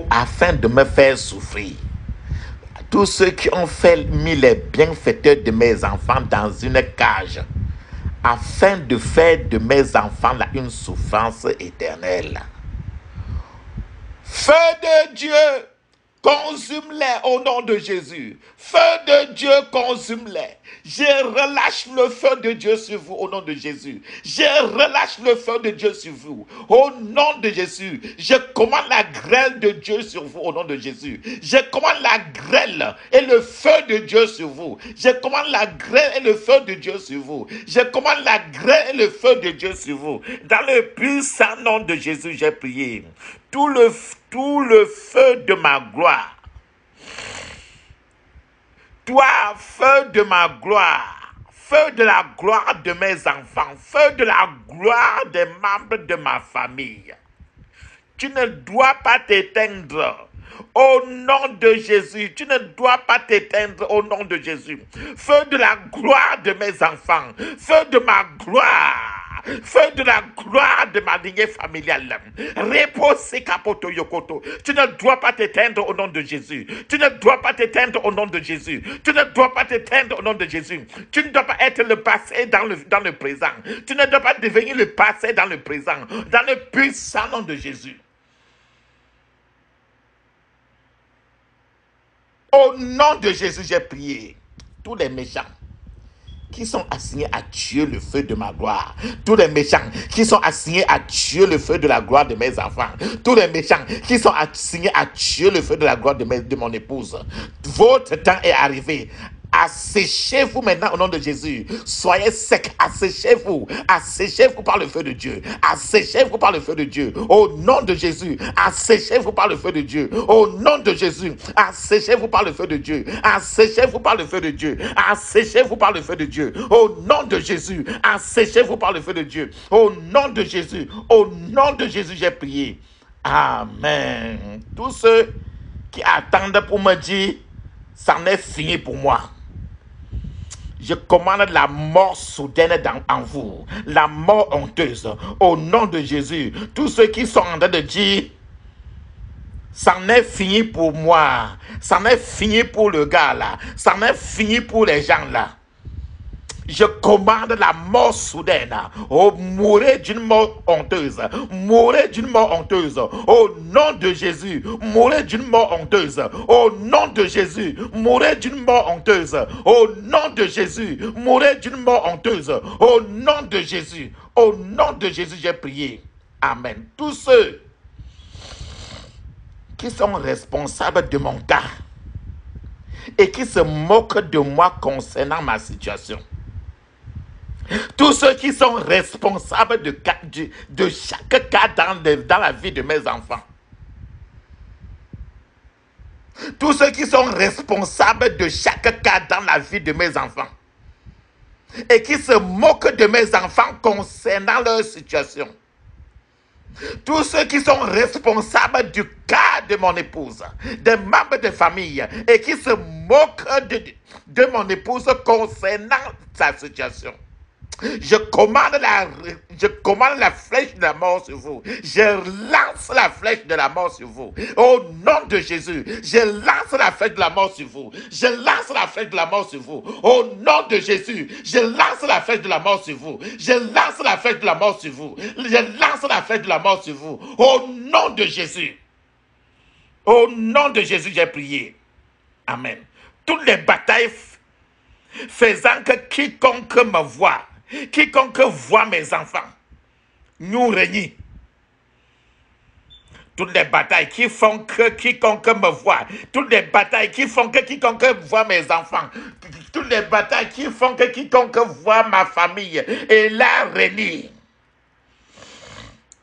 afin de me faire souffrir, tous ceux qui ont mis les bienfaiteurs de mes enfants dans une cage afin de faire de mes enfants là une souffrance éternelle. Feu de Dieu, consume-les au nom de Jésus. Feu de Dieu, consume-les. Je relâche le feu de Dieu sur vous au nom de Jésus. Je relâche le feu de Dieu sur vous au nom de Jésus. Je commande la grêle de Dieu sur vous au nom de Jésus. Je commande la grêle et le feu de Dieu sur vous. Je commande la grêle et le feu de Dieu sur vous. Je commande la grêle et le feu de Dieu sur vous. Dans le puissant nom de Jésus, j'ai prié. tout le feu de ma gloire. Toi, feu de ma gloire, feu de la gloire de mes enfants, feu de la gloire des membres de ma famille. Tu ne dois pas t'éteindre. Au nom de Jésus, tu ne dois pas t'éteindre au nom de Jésus. Feu de la gloire de mes enfants, feu de ma gloire, feu de la gloire de ma lignée familiale. Repose kapoto yokoto. Tu ne dois pas t'éteindre au nom de Jésus. Tu ne dois pas t'éteindre au nom de Jésus. Tu ne dois pas t'éteindre au nom de Jésus. Tu ne dois pas être le passé dans le présent. Tu ne dois pas devenir le passé dans le présent. Dans le puissant nom de Jésus. Au nom de Jésus, j'ai prié. Tous les méchants qui sont assignés à tuer le feu de ma gloire, tous les méchants qui sont assignés à tuer le feu de la gloire de mes enfants, tous les méchants qui sont assignés à tuer le feu de la gloire de mon épouse, votre temps est arrivé. Asséchez-vous maintenant au nom de Jésus. Soyez secs, asséchez-vous par le feu de Dieu. Asséchez-vous par le feu de Dieu. Au nom de Jésus, asséchez-vous par le feu de Dieu. Au nom de Jésus, asséchez-vous par le feu de Dieu. Asséchez-vous par le feu de Dieu. Asséchez-vous par le feu de Dieu. Au nom de Jésus, asséchez-vous par le feu de Dieu. Au nom de Jésus, j'ai prié. Amen. Tous ceux qui attendent pour me dire, c'en est fini pour moi. Je commande la mort soudaine en vous, la mort honteuse, au nom de Jésus. Tous ceux qui sont en train de dire, c'en est fini pour moi, c'en est fini pour le gars là, c'en est fini pour les gens là. Je commande la mort soudaine. Oh, mourrez d'une mort honteuse. Mourrez d'une mort honteuse. Au nom de Jésus. Mourrez d'une mort honteuse. Au nom de Jésus. Mourrez d'une mort honteuse. Au nom de Jésus. Mourrez d'une mort honteuse. Au nom de Jésus. Au nom de Jésus, j'ai prié. Amen. Tous ceux qui sont responsables de mon cas et qui se moquent de moi concernant ma situation. Tous ceux qui sont responsables de chaque cas dans la vie de mes enfants. Tous ceux qui sont responsables de chaque cas dans la vie de mes enfants. Et qui se moquent de mes enfants concernant leur situation. Tous ceux qui sont responsables du cas de mon épouse, des membres de famille, et qui se moquent de mon épouse concernant sa situation. Je commande la flèche de la mort sur vous. Je lance la flèche de la mort sur vous. Au nom de Jésus, je lance la flèche de la mort sur vous. Je lance la flèche de la mort sur vous. Au nom de Jésus, je lance la flèche de la mort sur vous. Je lance la flèche de la mort sur vous. Je lance la flèche de la mort sur vous. Au nom de Jésus. Au nom de Jésus, j'ai prié. Amen. Toutes les batailles faisant que quiconque me voit, quiconque voit mes enfants, nous régnons. Toutes les batailles qui font que quiconque me voit, toutes les batailles qui font que quiconque voit mes enfants, toutes les batailles qui font que quiconque voit ma famille, et la régnit.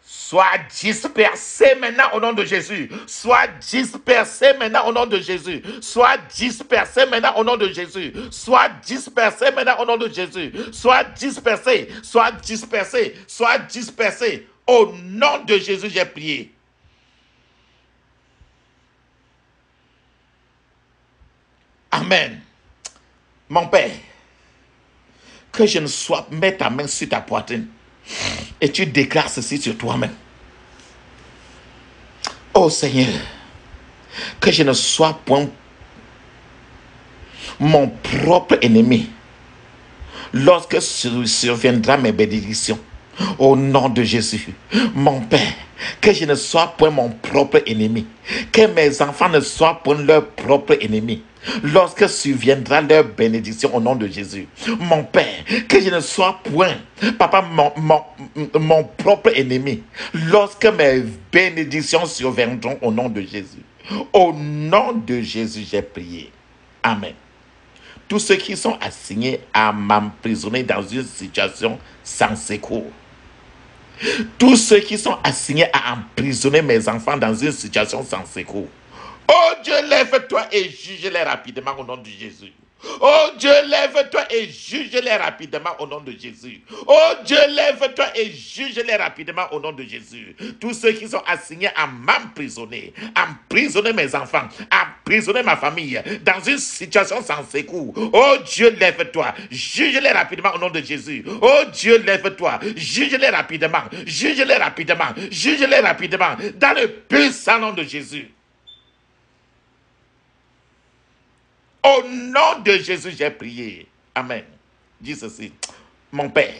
Sois dispersé maintenant au nom de Jésus. Sois dispersé maintenant au nom de Jésus. Sois dispersé maintenant au nom de Jésus. Sois dispersé maintenant au nom de Jésus. Sois dispersé. Sois dispersé. Sois dispersé. Au nom de Jésus, j'ai prié. Amen. Mon Père, que je ne sois, mets ta main sur ta poitrine et tu déclares ceci sur toi-même. Oh Seigneur, que je ne sois point mon propre ennemi lorsque surviendra mes bénédictions. Au nom de Jésus, mon Père, que je ne sois point mon propre ennemi, que mes enfants ne soient point leur propre ennemi lorsque surviendra leur bénédiction au nom de Jésus. Mon Père, que je ne sois point, Papa, mon propre ennemi lorsque mes bénédictions surviendront au nom de Jésus. Au nom de Jésus, j'ai prié. Amen. Tous ceux qui sont assignés à m'emprisonner dans une situation sans secours, Tous ceux qui sont assignés à emprisonner mes enfants dans une situation sans secours. Oh Dieu, lève-toi et juge-les rapidement au nom de Jésus. Oh Dieu, lève-toi et juge-les rapidement au nom de Jésus. Oh Dieu, lève-toi et juge-les rapidement au nom de Jésus. Tous ceux qui sont assignés à m'emprisonner, emprisonner mes enfants, emprisonner ma famille dans une situation sans secours. Oh Dieu, lève-toi, juge-les rapidement au nom de Jésus. Oh Dieu, lève-toi, juge-les rapidement, juge-les rapidement, juge-les rapidement dans le puissant nom de Jésus. Au nom de Jésus, j'ai prié. Amen. Dis ceci. Mon Père,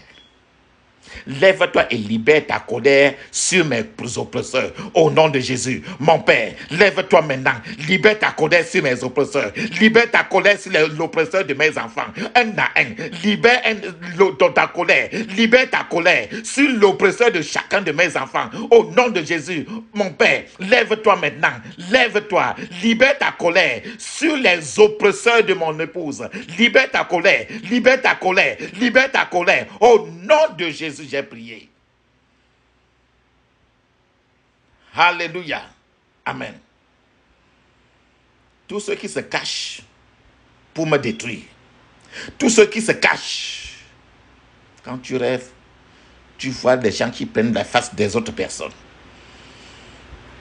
lève-toi et libère ta colère sur mes oppresseurs. Au nom de Jésus. Mon Père, lève-toi maintenant. Libère ta colère sur mes oppresseurs. Libère ta colère sur l'oppresseur de mes enfants. Un à un. Libère ta colère. Libère ta colère sur l'oppresseur de chacun de mes enfants. Au nom de Jésus. Mon Père, lève-toi maintenant. Lève-toi. Libère ta colère sur les oppresseurs de mon épouse. Libère ta colère. Libère ta colère. Libère ta colère. Au nom de Jésus, j'ai prié. Alléluia. Amen. Tous ceux qui se cachent pour me détruire. Tous ceux qui se cachent. Quand tu rêves, tu vois des gens qui prennent la face des autres personnes.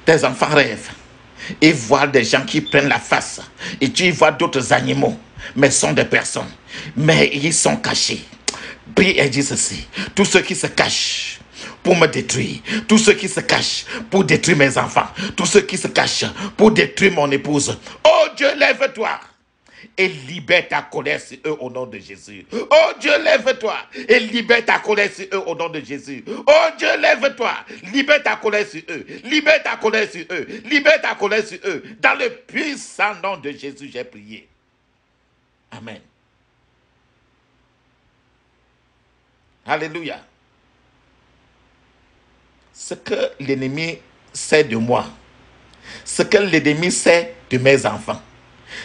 Tes enfants rêvent et voient des gens qui prennent la face. Et tu vois d'autres animaux, mais sont des personnes. Mais ils sont cachés. Prie et dis ceci. Tous ceux qui se cachent pour me détruire, tous ceux qui se cachent pour détruire mes enfants, tous ceux qui se cachent pour détruire mon épouse. Oh Dieu, lève-toi et libère ta colère sur eux au nom de Jésus. Oh Dieu, lève-toi et libère ta colère sur eux au nom de Jésus. Oh Dieu, lève-toi, libère ta colère sur eux, libère ta colère sur eux, libère ta colère sur eux. Dans le puissant nom de Jésus, j'ai prié. Amen. Alléluia. Ce que l'ennemi sait de moi, ce que l'ennemi sait de mes enfants,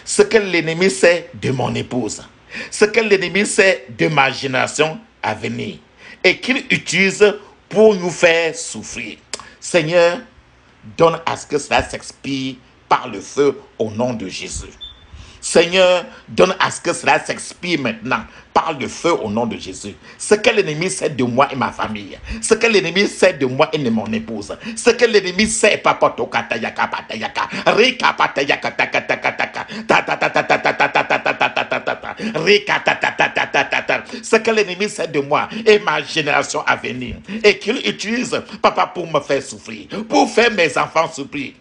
ce que l'ennemi sait de mon épouse, ce que l'ennemi sait de ma génération à venir et qu'il utilise pour nous faire souffrir. Seigneur, donne à ce que cela s'expire par le feu au nom de Jésus. Seigneur, donne à ce que cela s'expire maintenant par le feu au nom de Jésus. Ce que l'ennemi sait de moi et ma famille, ce que l'ennemi sait de moi et de mon épouse, ce que l'ennemi sait, papa tokatayaka patayaka, rika patayaka takatakataka, ce que l'ennemi sait de moi et ma génération à venir, et qu'il utilise, papa, pour me faire souffrir, pour faire mes enfants souffrir.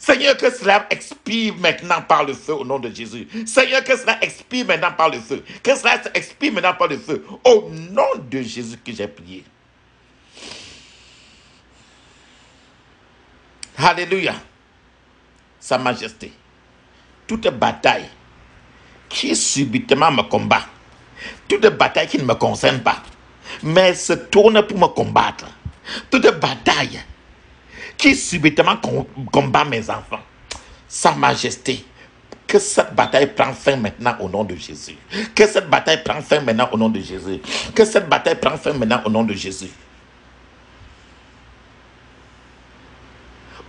Seigneur, que cela expire maintenant par le feu au nom de Jésus. Seigneur, que cela expire maintenant par le feu. Que cela expire maintenant par le feu. Au nom de Jésus que j'ai prié. Alléluia. Sa Majesté. Toute bataille qui subitement me combat, toute bataille qui ne me concerne pas, mais se tourne pour me combattre, toute bataille qui subitement combat mes enfants. Sa Majesté, que cette bataille prenne fin maintenant au nom de Jésus. Que cette bataille prenne fin maintenant au nom de Jésus. Que cette bataille prenne fin maintenant au nom de Jésus.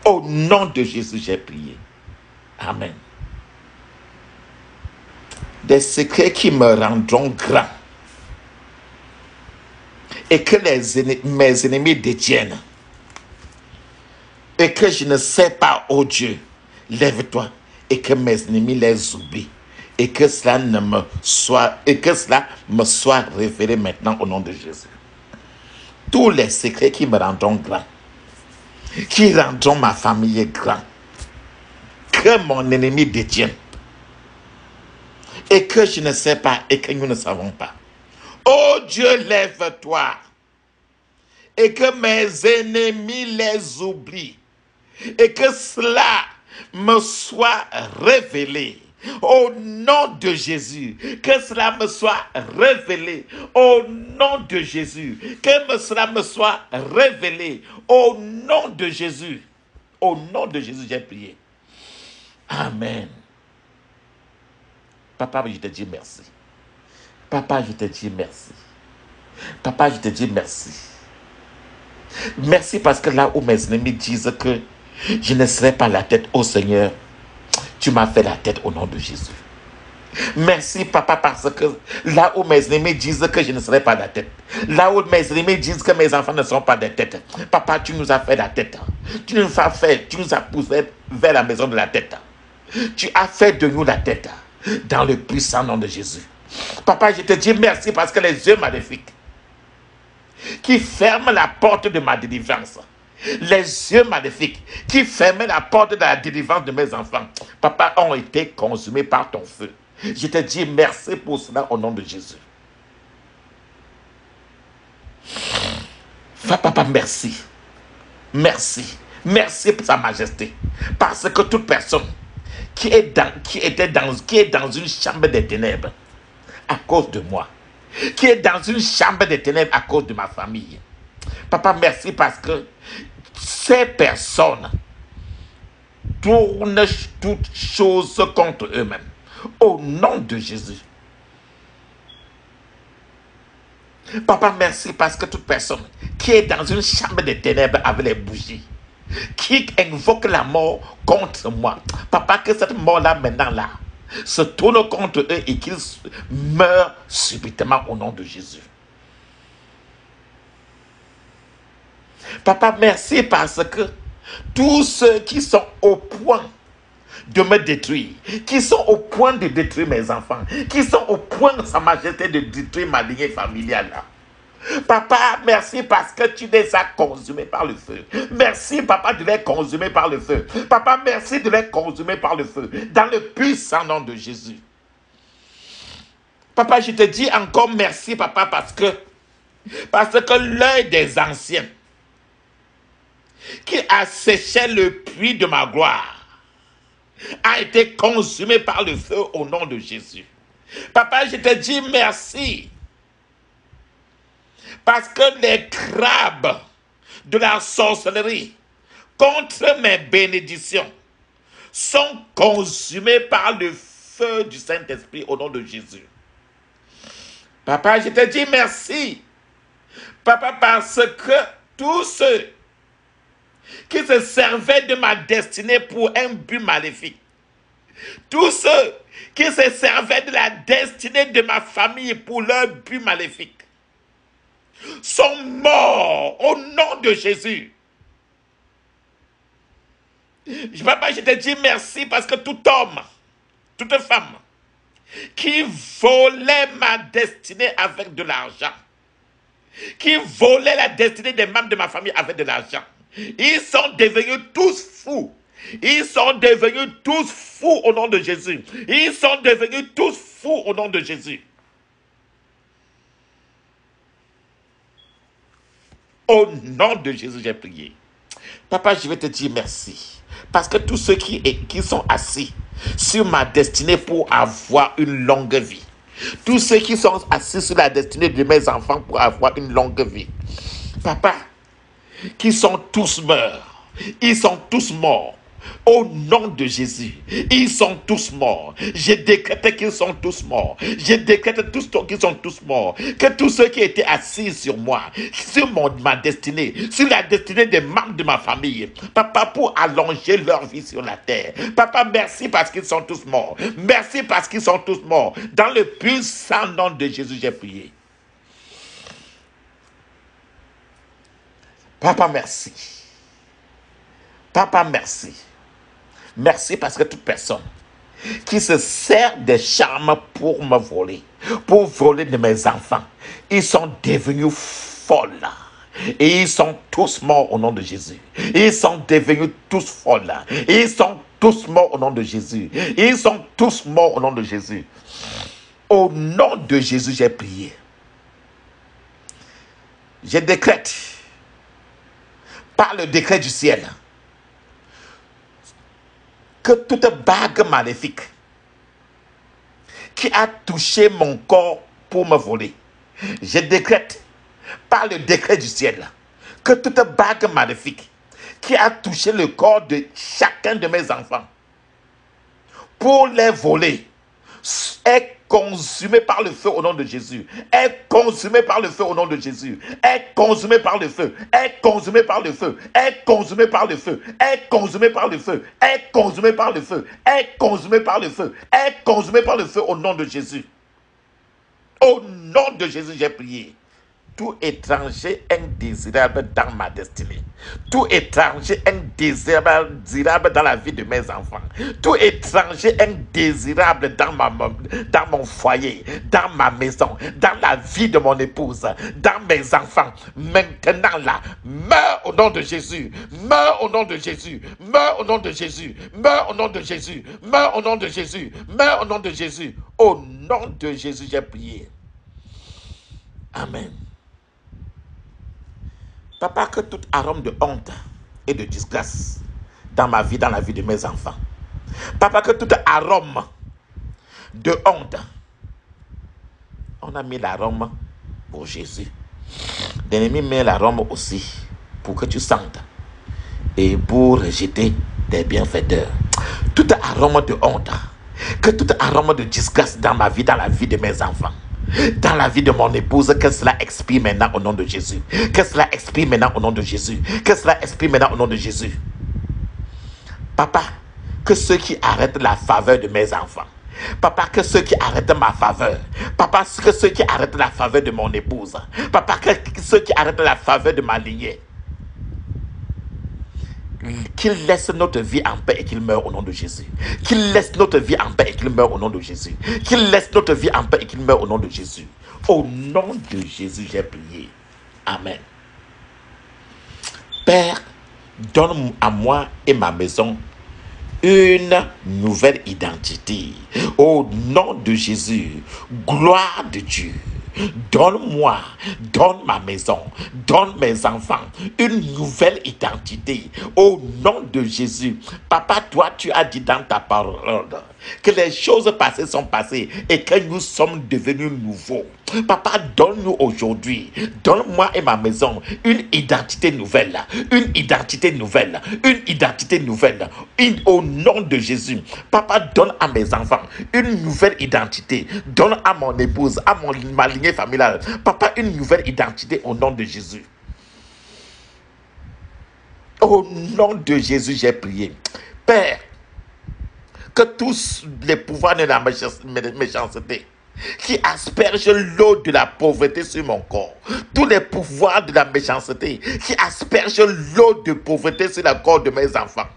Au nom de Jésus, j'ai prié. Amen. Des secrets qui me rendront grand et que mes ennemis détiennent. Et que je ne sais pas, oh Dieu, lève-toi et que mes ennemis les oublient et que cela me soit révélé maintenant au nom de Jésus. Tous les secrets qui me rendront grand, qui rendront ma famille grand, que mon ennemi détienne et que je ne sais pas et que nous ne savons pas. Oh Dieu, lève-toi et que mes ennemis les oublient. Et que cela me soit révélé au nom de Jésus. Que cela me soit révélé au nom de Jésus. Que cela me soit révélé au nom de Jésus. Au nom de Jésus, j'ai prié. Amen. Papa, je te dis merci. Papa, je te dis merci. Papa, je te dis merci. Merci parce que là où mes ennemis disent que je ne serai pas la tête, au Seigneur, tu m'as fait la tête au nom de Jésus. Merci, papa, parce que là où mes ennemis disent que je ne serai pas la tête, là où mes ennemis disent que mes enfants ne seront pas des têtes, papa, tu nous as fait la tête. Tu nous as poussé vers la maison de la tête. Tu as fait de nous la tête dans le puissant nom de Jésus. Papa, je te dis merci parce que les yeux maléfiques qui ferment la porte de ma délivrance, les yeux maléfiques qui fermaient la porte de la délivrance de mes enfants, papa, ont été consumés par ton feu. Je te dis merci pour cela au nom de Jésus. Papa, merci. Merci. Merci pour sa majesté. Parce que toute personne qui est dans une chambre des ténèbres à cause de moi, qui est dans une chambre des ténèbres à cause de ma famille, papa, merci parce que ces personnes tournent toutes choses contre eux-mêmes. Au nom de Jésus. Papa, merci parce que toute personne qui est dans une chambre des ténèbres avec les bougies, qui invoque la mort contre moi, papa, que cette mort-là, maintenant là, se tourne contre eux et qu'ils meurent subitement au nom de Jésus. Papa, merci parce que tous ceux qui sont au point de me détruire, qui sont au point de détruire mes enfants, qui sont au point, Sa Majesté, de détruire ma lignée familiale. Papa, merci parce que tu les as consumés par le feu. Merci, papa, de les consumer par le feu. Papa, merci de les consumer par le feu. Dans le puissant nom de Jésus. Papa, je te dis encore merci, papa, parce que l'œil des anciens qui asséchait le puits de ma gloire a été consumé par le feu au nom de Jésus. Papa, je te dis merci. Parce que les crabes de la sorcellerie contre mes bénédictions sont consumés par le feu du Saint-Esprit au nom de Jésus. Papa, je te dis merci. Papa, parce que tous ceux qui se servaient de ma destinée pour un but maléfique, tous ceux qui se servaient de la destinée de ma famille pour leur but maléfique, sont morts au nom de Jésus. Papa, je te dis merci parce que tout homme, toute femme qui volait ma destinée avec de l'argent, qui volait la destinée des membres de ma famille avec de l'argent, ils sont devenus tous fous. Ils sont devenus tous fous au nom de Jésus. Ils sont devenus tous fous au nom de Jésus. Au nom de Jésus, j'ai prié. Papa, je vais te dire merci. Parce que tous ceux qui sont assis sur ma destinée pour avoir une longue vie, tous ceux qui sont assis sur la destinée de mes enfants pour avoir une longue vie, papa, qui sont tous morts, ils sont tous morts. Au nom de Jésus, ils sont tous morts. Je décrète qu'ils sont tous morts. Je décrète qu'ils sont tous morts. Que tous ceux qui étaient assis sur moi, sur ma destinée, sur la destinée des membres de ma famille, papa, pour allonger leur vie sur la terre. Papa, merci parce qu'ils sont tous morts. Merci parce qu'ils sont tous morts. Dans le puissant nom de Jésus, j'ai prié. Papa, merci. Papa, merci. Merci parce que toute personne qui se sert des charmes pour me voler, pour voler de mes enfants, ils sont devenus folles. Et ils sont tous morts au nom de Jésus. Ils sont devenus tous folles. Ils sont tous morts au nom de Jésus. Ils sont tous morts au nom de Jésus. Au nom de Jésus, j'ai prié. Je décrète, par le décret du ciel, que toute bague maléfique qui a touché mon corps pour me voler, je décrète par le décret du ciel que toute bague maléfique qui a touché le corps de chacun de mes enfants pour les voler est consumée par le feu au nom de Jésus. Est consumée par le feu au nom de Jésus. Est consumée par le feu. Est consumée par le feu. Est consumée par le feu. Est consumée par le feu. Est consumée par le feu. Est consumée par le feu. Est consumée par le feu au nom de Jésus. Au nom de Jésus, j'ai prié. Tout étranger indésirable dans ma destinée. Tout étranger indésirable dans la vie de mes enfants. Tout étranger indésirable dans mon foyer, dans ma maison, dans la vie de mon épouse, dans mes enfants. Maintenant là, meurs au nom de Jésus. Meurs au nom de Jésus. Meurs au nom de Jésus. Meurs au nom de Jésus. Meurs au nom de Jésus. Meurs au nom de Jésus. Au nom de Jésus, j'ai prié. Amen. Papa, que tout arôme de honte et de disgrâce dans ma vie, dans la vie de mes enfants. Papa, que tout arôme de honte, on a mis l'arôme pour Jésus. L'ennemi met l'arôme aussi pour que tu sentes et pour rejeter tes bienfaiteurs. Tout arôme de honte, que tout arôme de disgrâce dans ma vie, dans la vie de mes enfants, dans la vie de mon épouse, que cela expire maintenant au nom de Jésus. Que cela expire maintenant au nom de Jésus. Que cela expire maintenant au nom de Jésus. Papa, que ceux qui arrêtent la faveur de mes enfants, papa, que ceux qui arrêtent ma faveur, papa, que ceux qui arrêtent la faveur de mon épouse, papa, que ceux qui arrêtent la faveur de ma lignée, qu'il laisse notre vie en paix et qu'il meure au nom de Jésus. Qu'il laisse notre vie en paix et qu'il meure au nom de Jésus. Qu'il laisse notre vie en paix et qu'il meure au nom de Jésus. Au nom de Jésus, j'ai prié. Amen. Père, donne à moi et ma maison une nouvelle identité. Au nom de Jésus, gloire de Dieu. Donne-moi, donne ma maison, donne mes enfants une nouvelle identité. Au nom de Jésus. Papa, toi, tu as dit dans ta parole que les choses passées sont passées et que nous sommes devenus nouveaux. Papa, donne-nous aujourd'hui, donne-moi et ma maison une identité nouvelle, une identité nouvelle, une identité nouvelle. Au nom de Jésus. Papa, donne à mes enfants une nouvelle identité. Donne à mon épouse, à ma lignée familiale. Papa, une nouvelle identité au nom de Jésus. Au nom de Jésus, j'ai prié. Père, que tous les pouvoirs de la méchanceté qui aspergent l'eau de la pauvreté sur mon corps, tous les pouvoirs de la méchanceté qui aspergent l'eau de pauvreté sur le corps de mes enfants,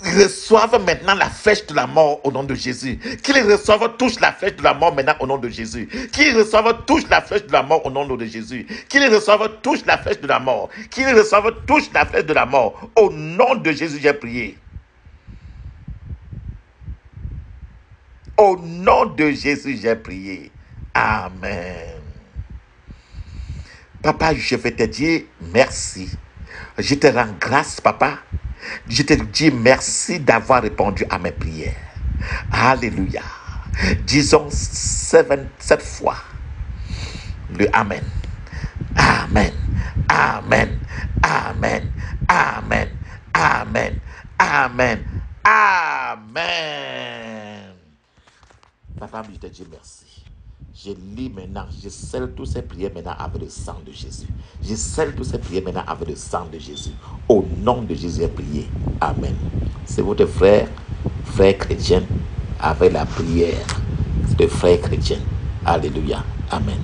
reçoivent maintenant la flèche de la mort au nom de Jésus. Qu'ils reçoivent, touchent la flèche de la mort maintenant au nom de Jésus. Qu'ils reçoivent, touchent la flèche de la mort au nom de Jésus. Qu'ils reçoivent, touchent la flèche de la mort. Qu'ils reçoivent, touchent la flèche de la mort. Au nom de Jésus, j'ai prié. Au nom de Jésus, j'ai prié. Amen. Papa, je vais te dire merci. Je te rends grâce, papa. Je te dis merci d'avoir répondu à mes prières. Alléluia. Disons 7 fois le Amen. Amen. Amen. Amen. Amen. Amen. Amen. Amen. Papa, je te dis merci. Je lis maintenant, je scelle toutes ces prières maintenant avec le sang de Jésus. Je scelle toutes ces prières maintenant avec le sang de Jésus. Au nom de Jésus, j'ai prié. Amen. C'est votre frère chrétien, avec la prière de frère chrétien. Alléluia. Amen.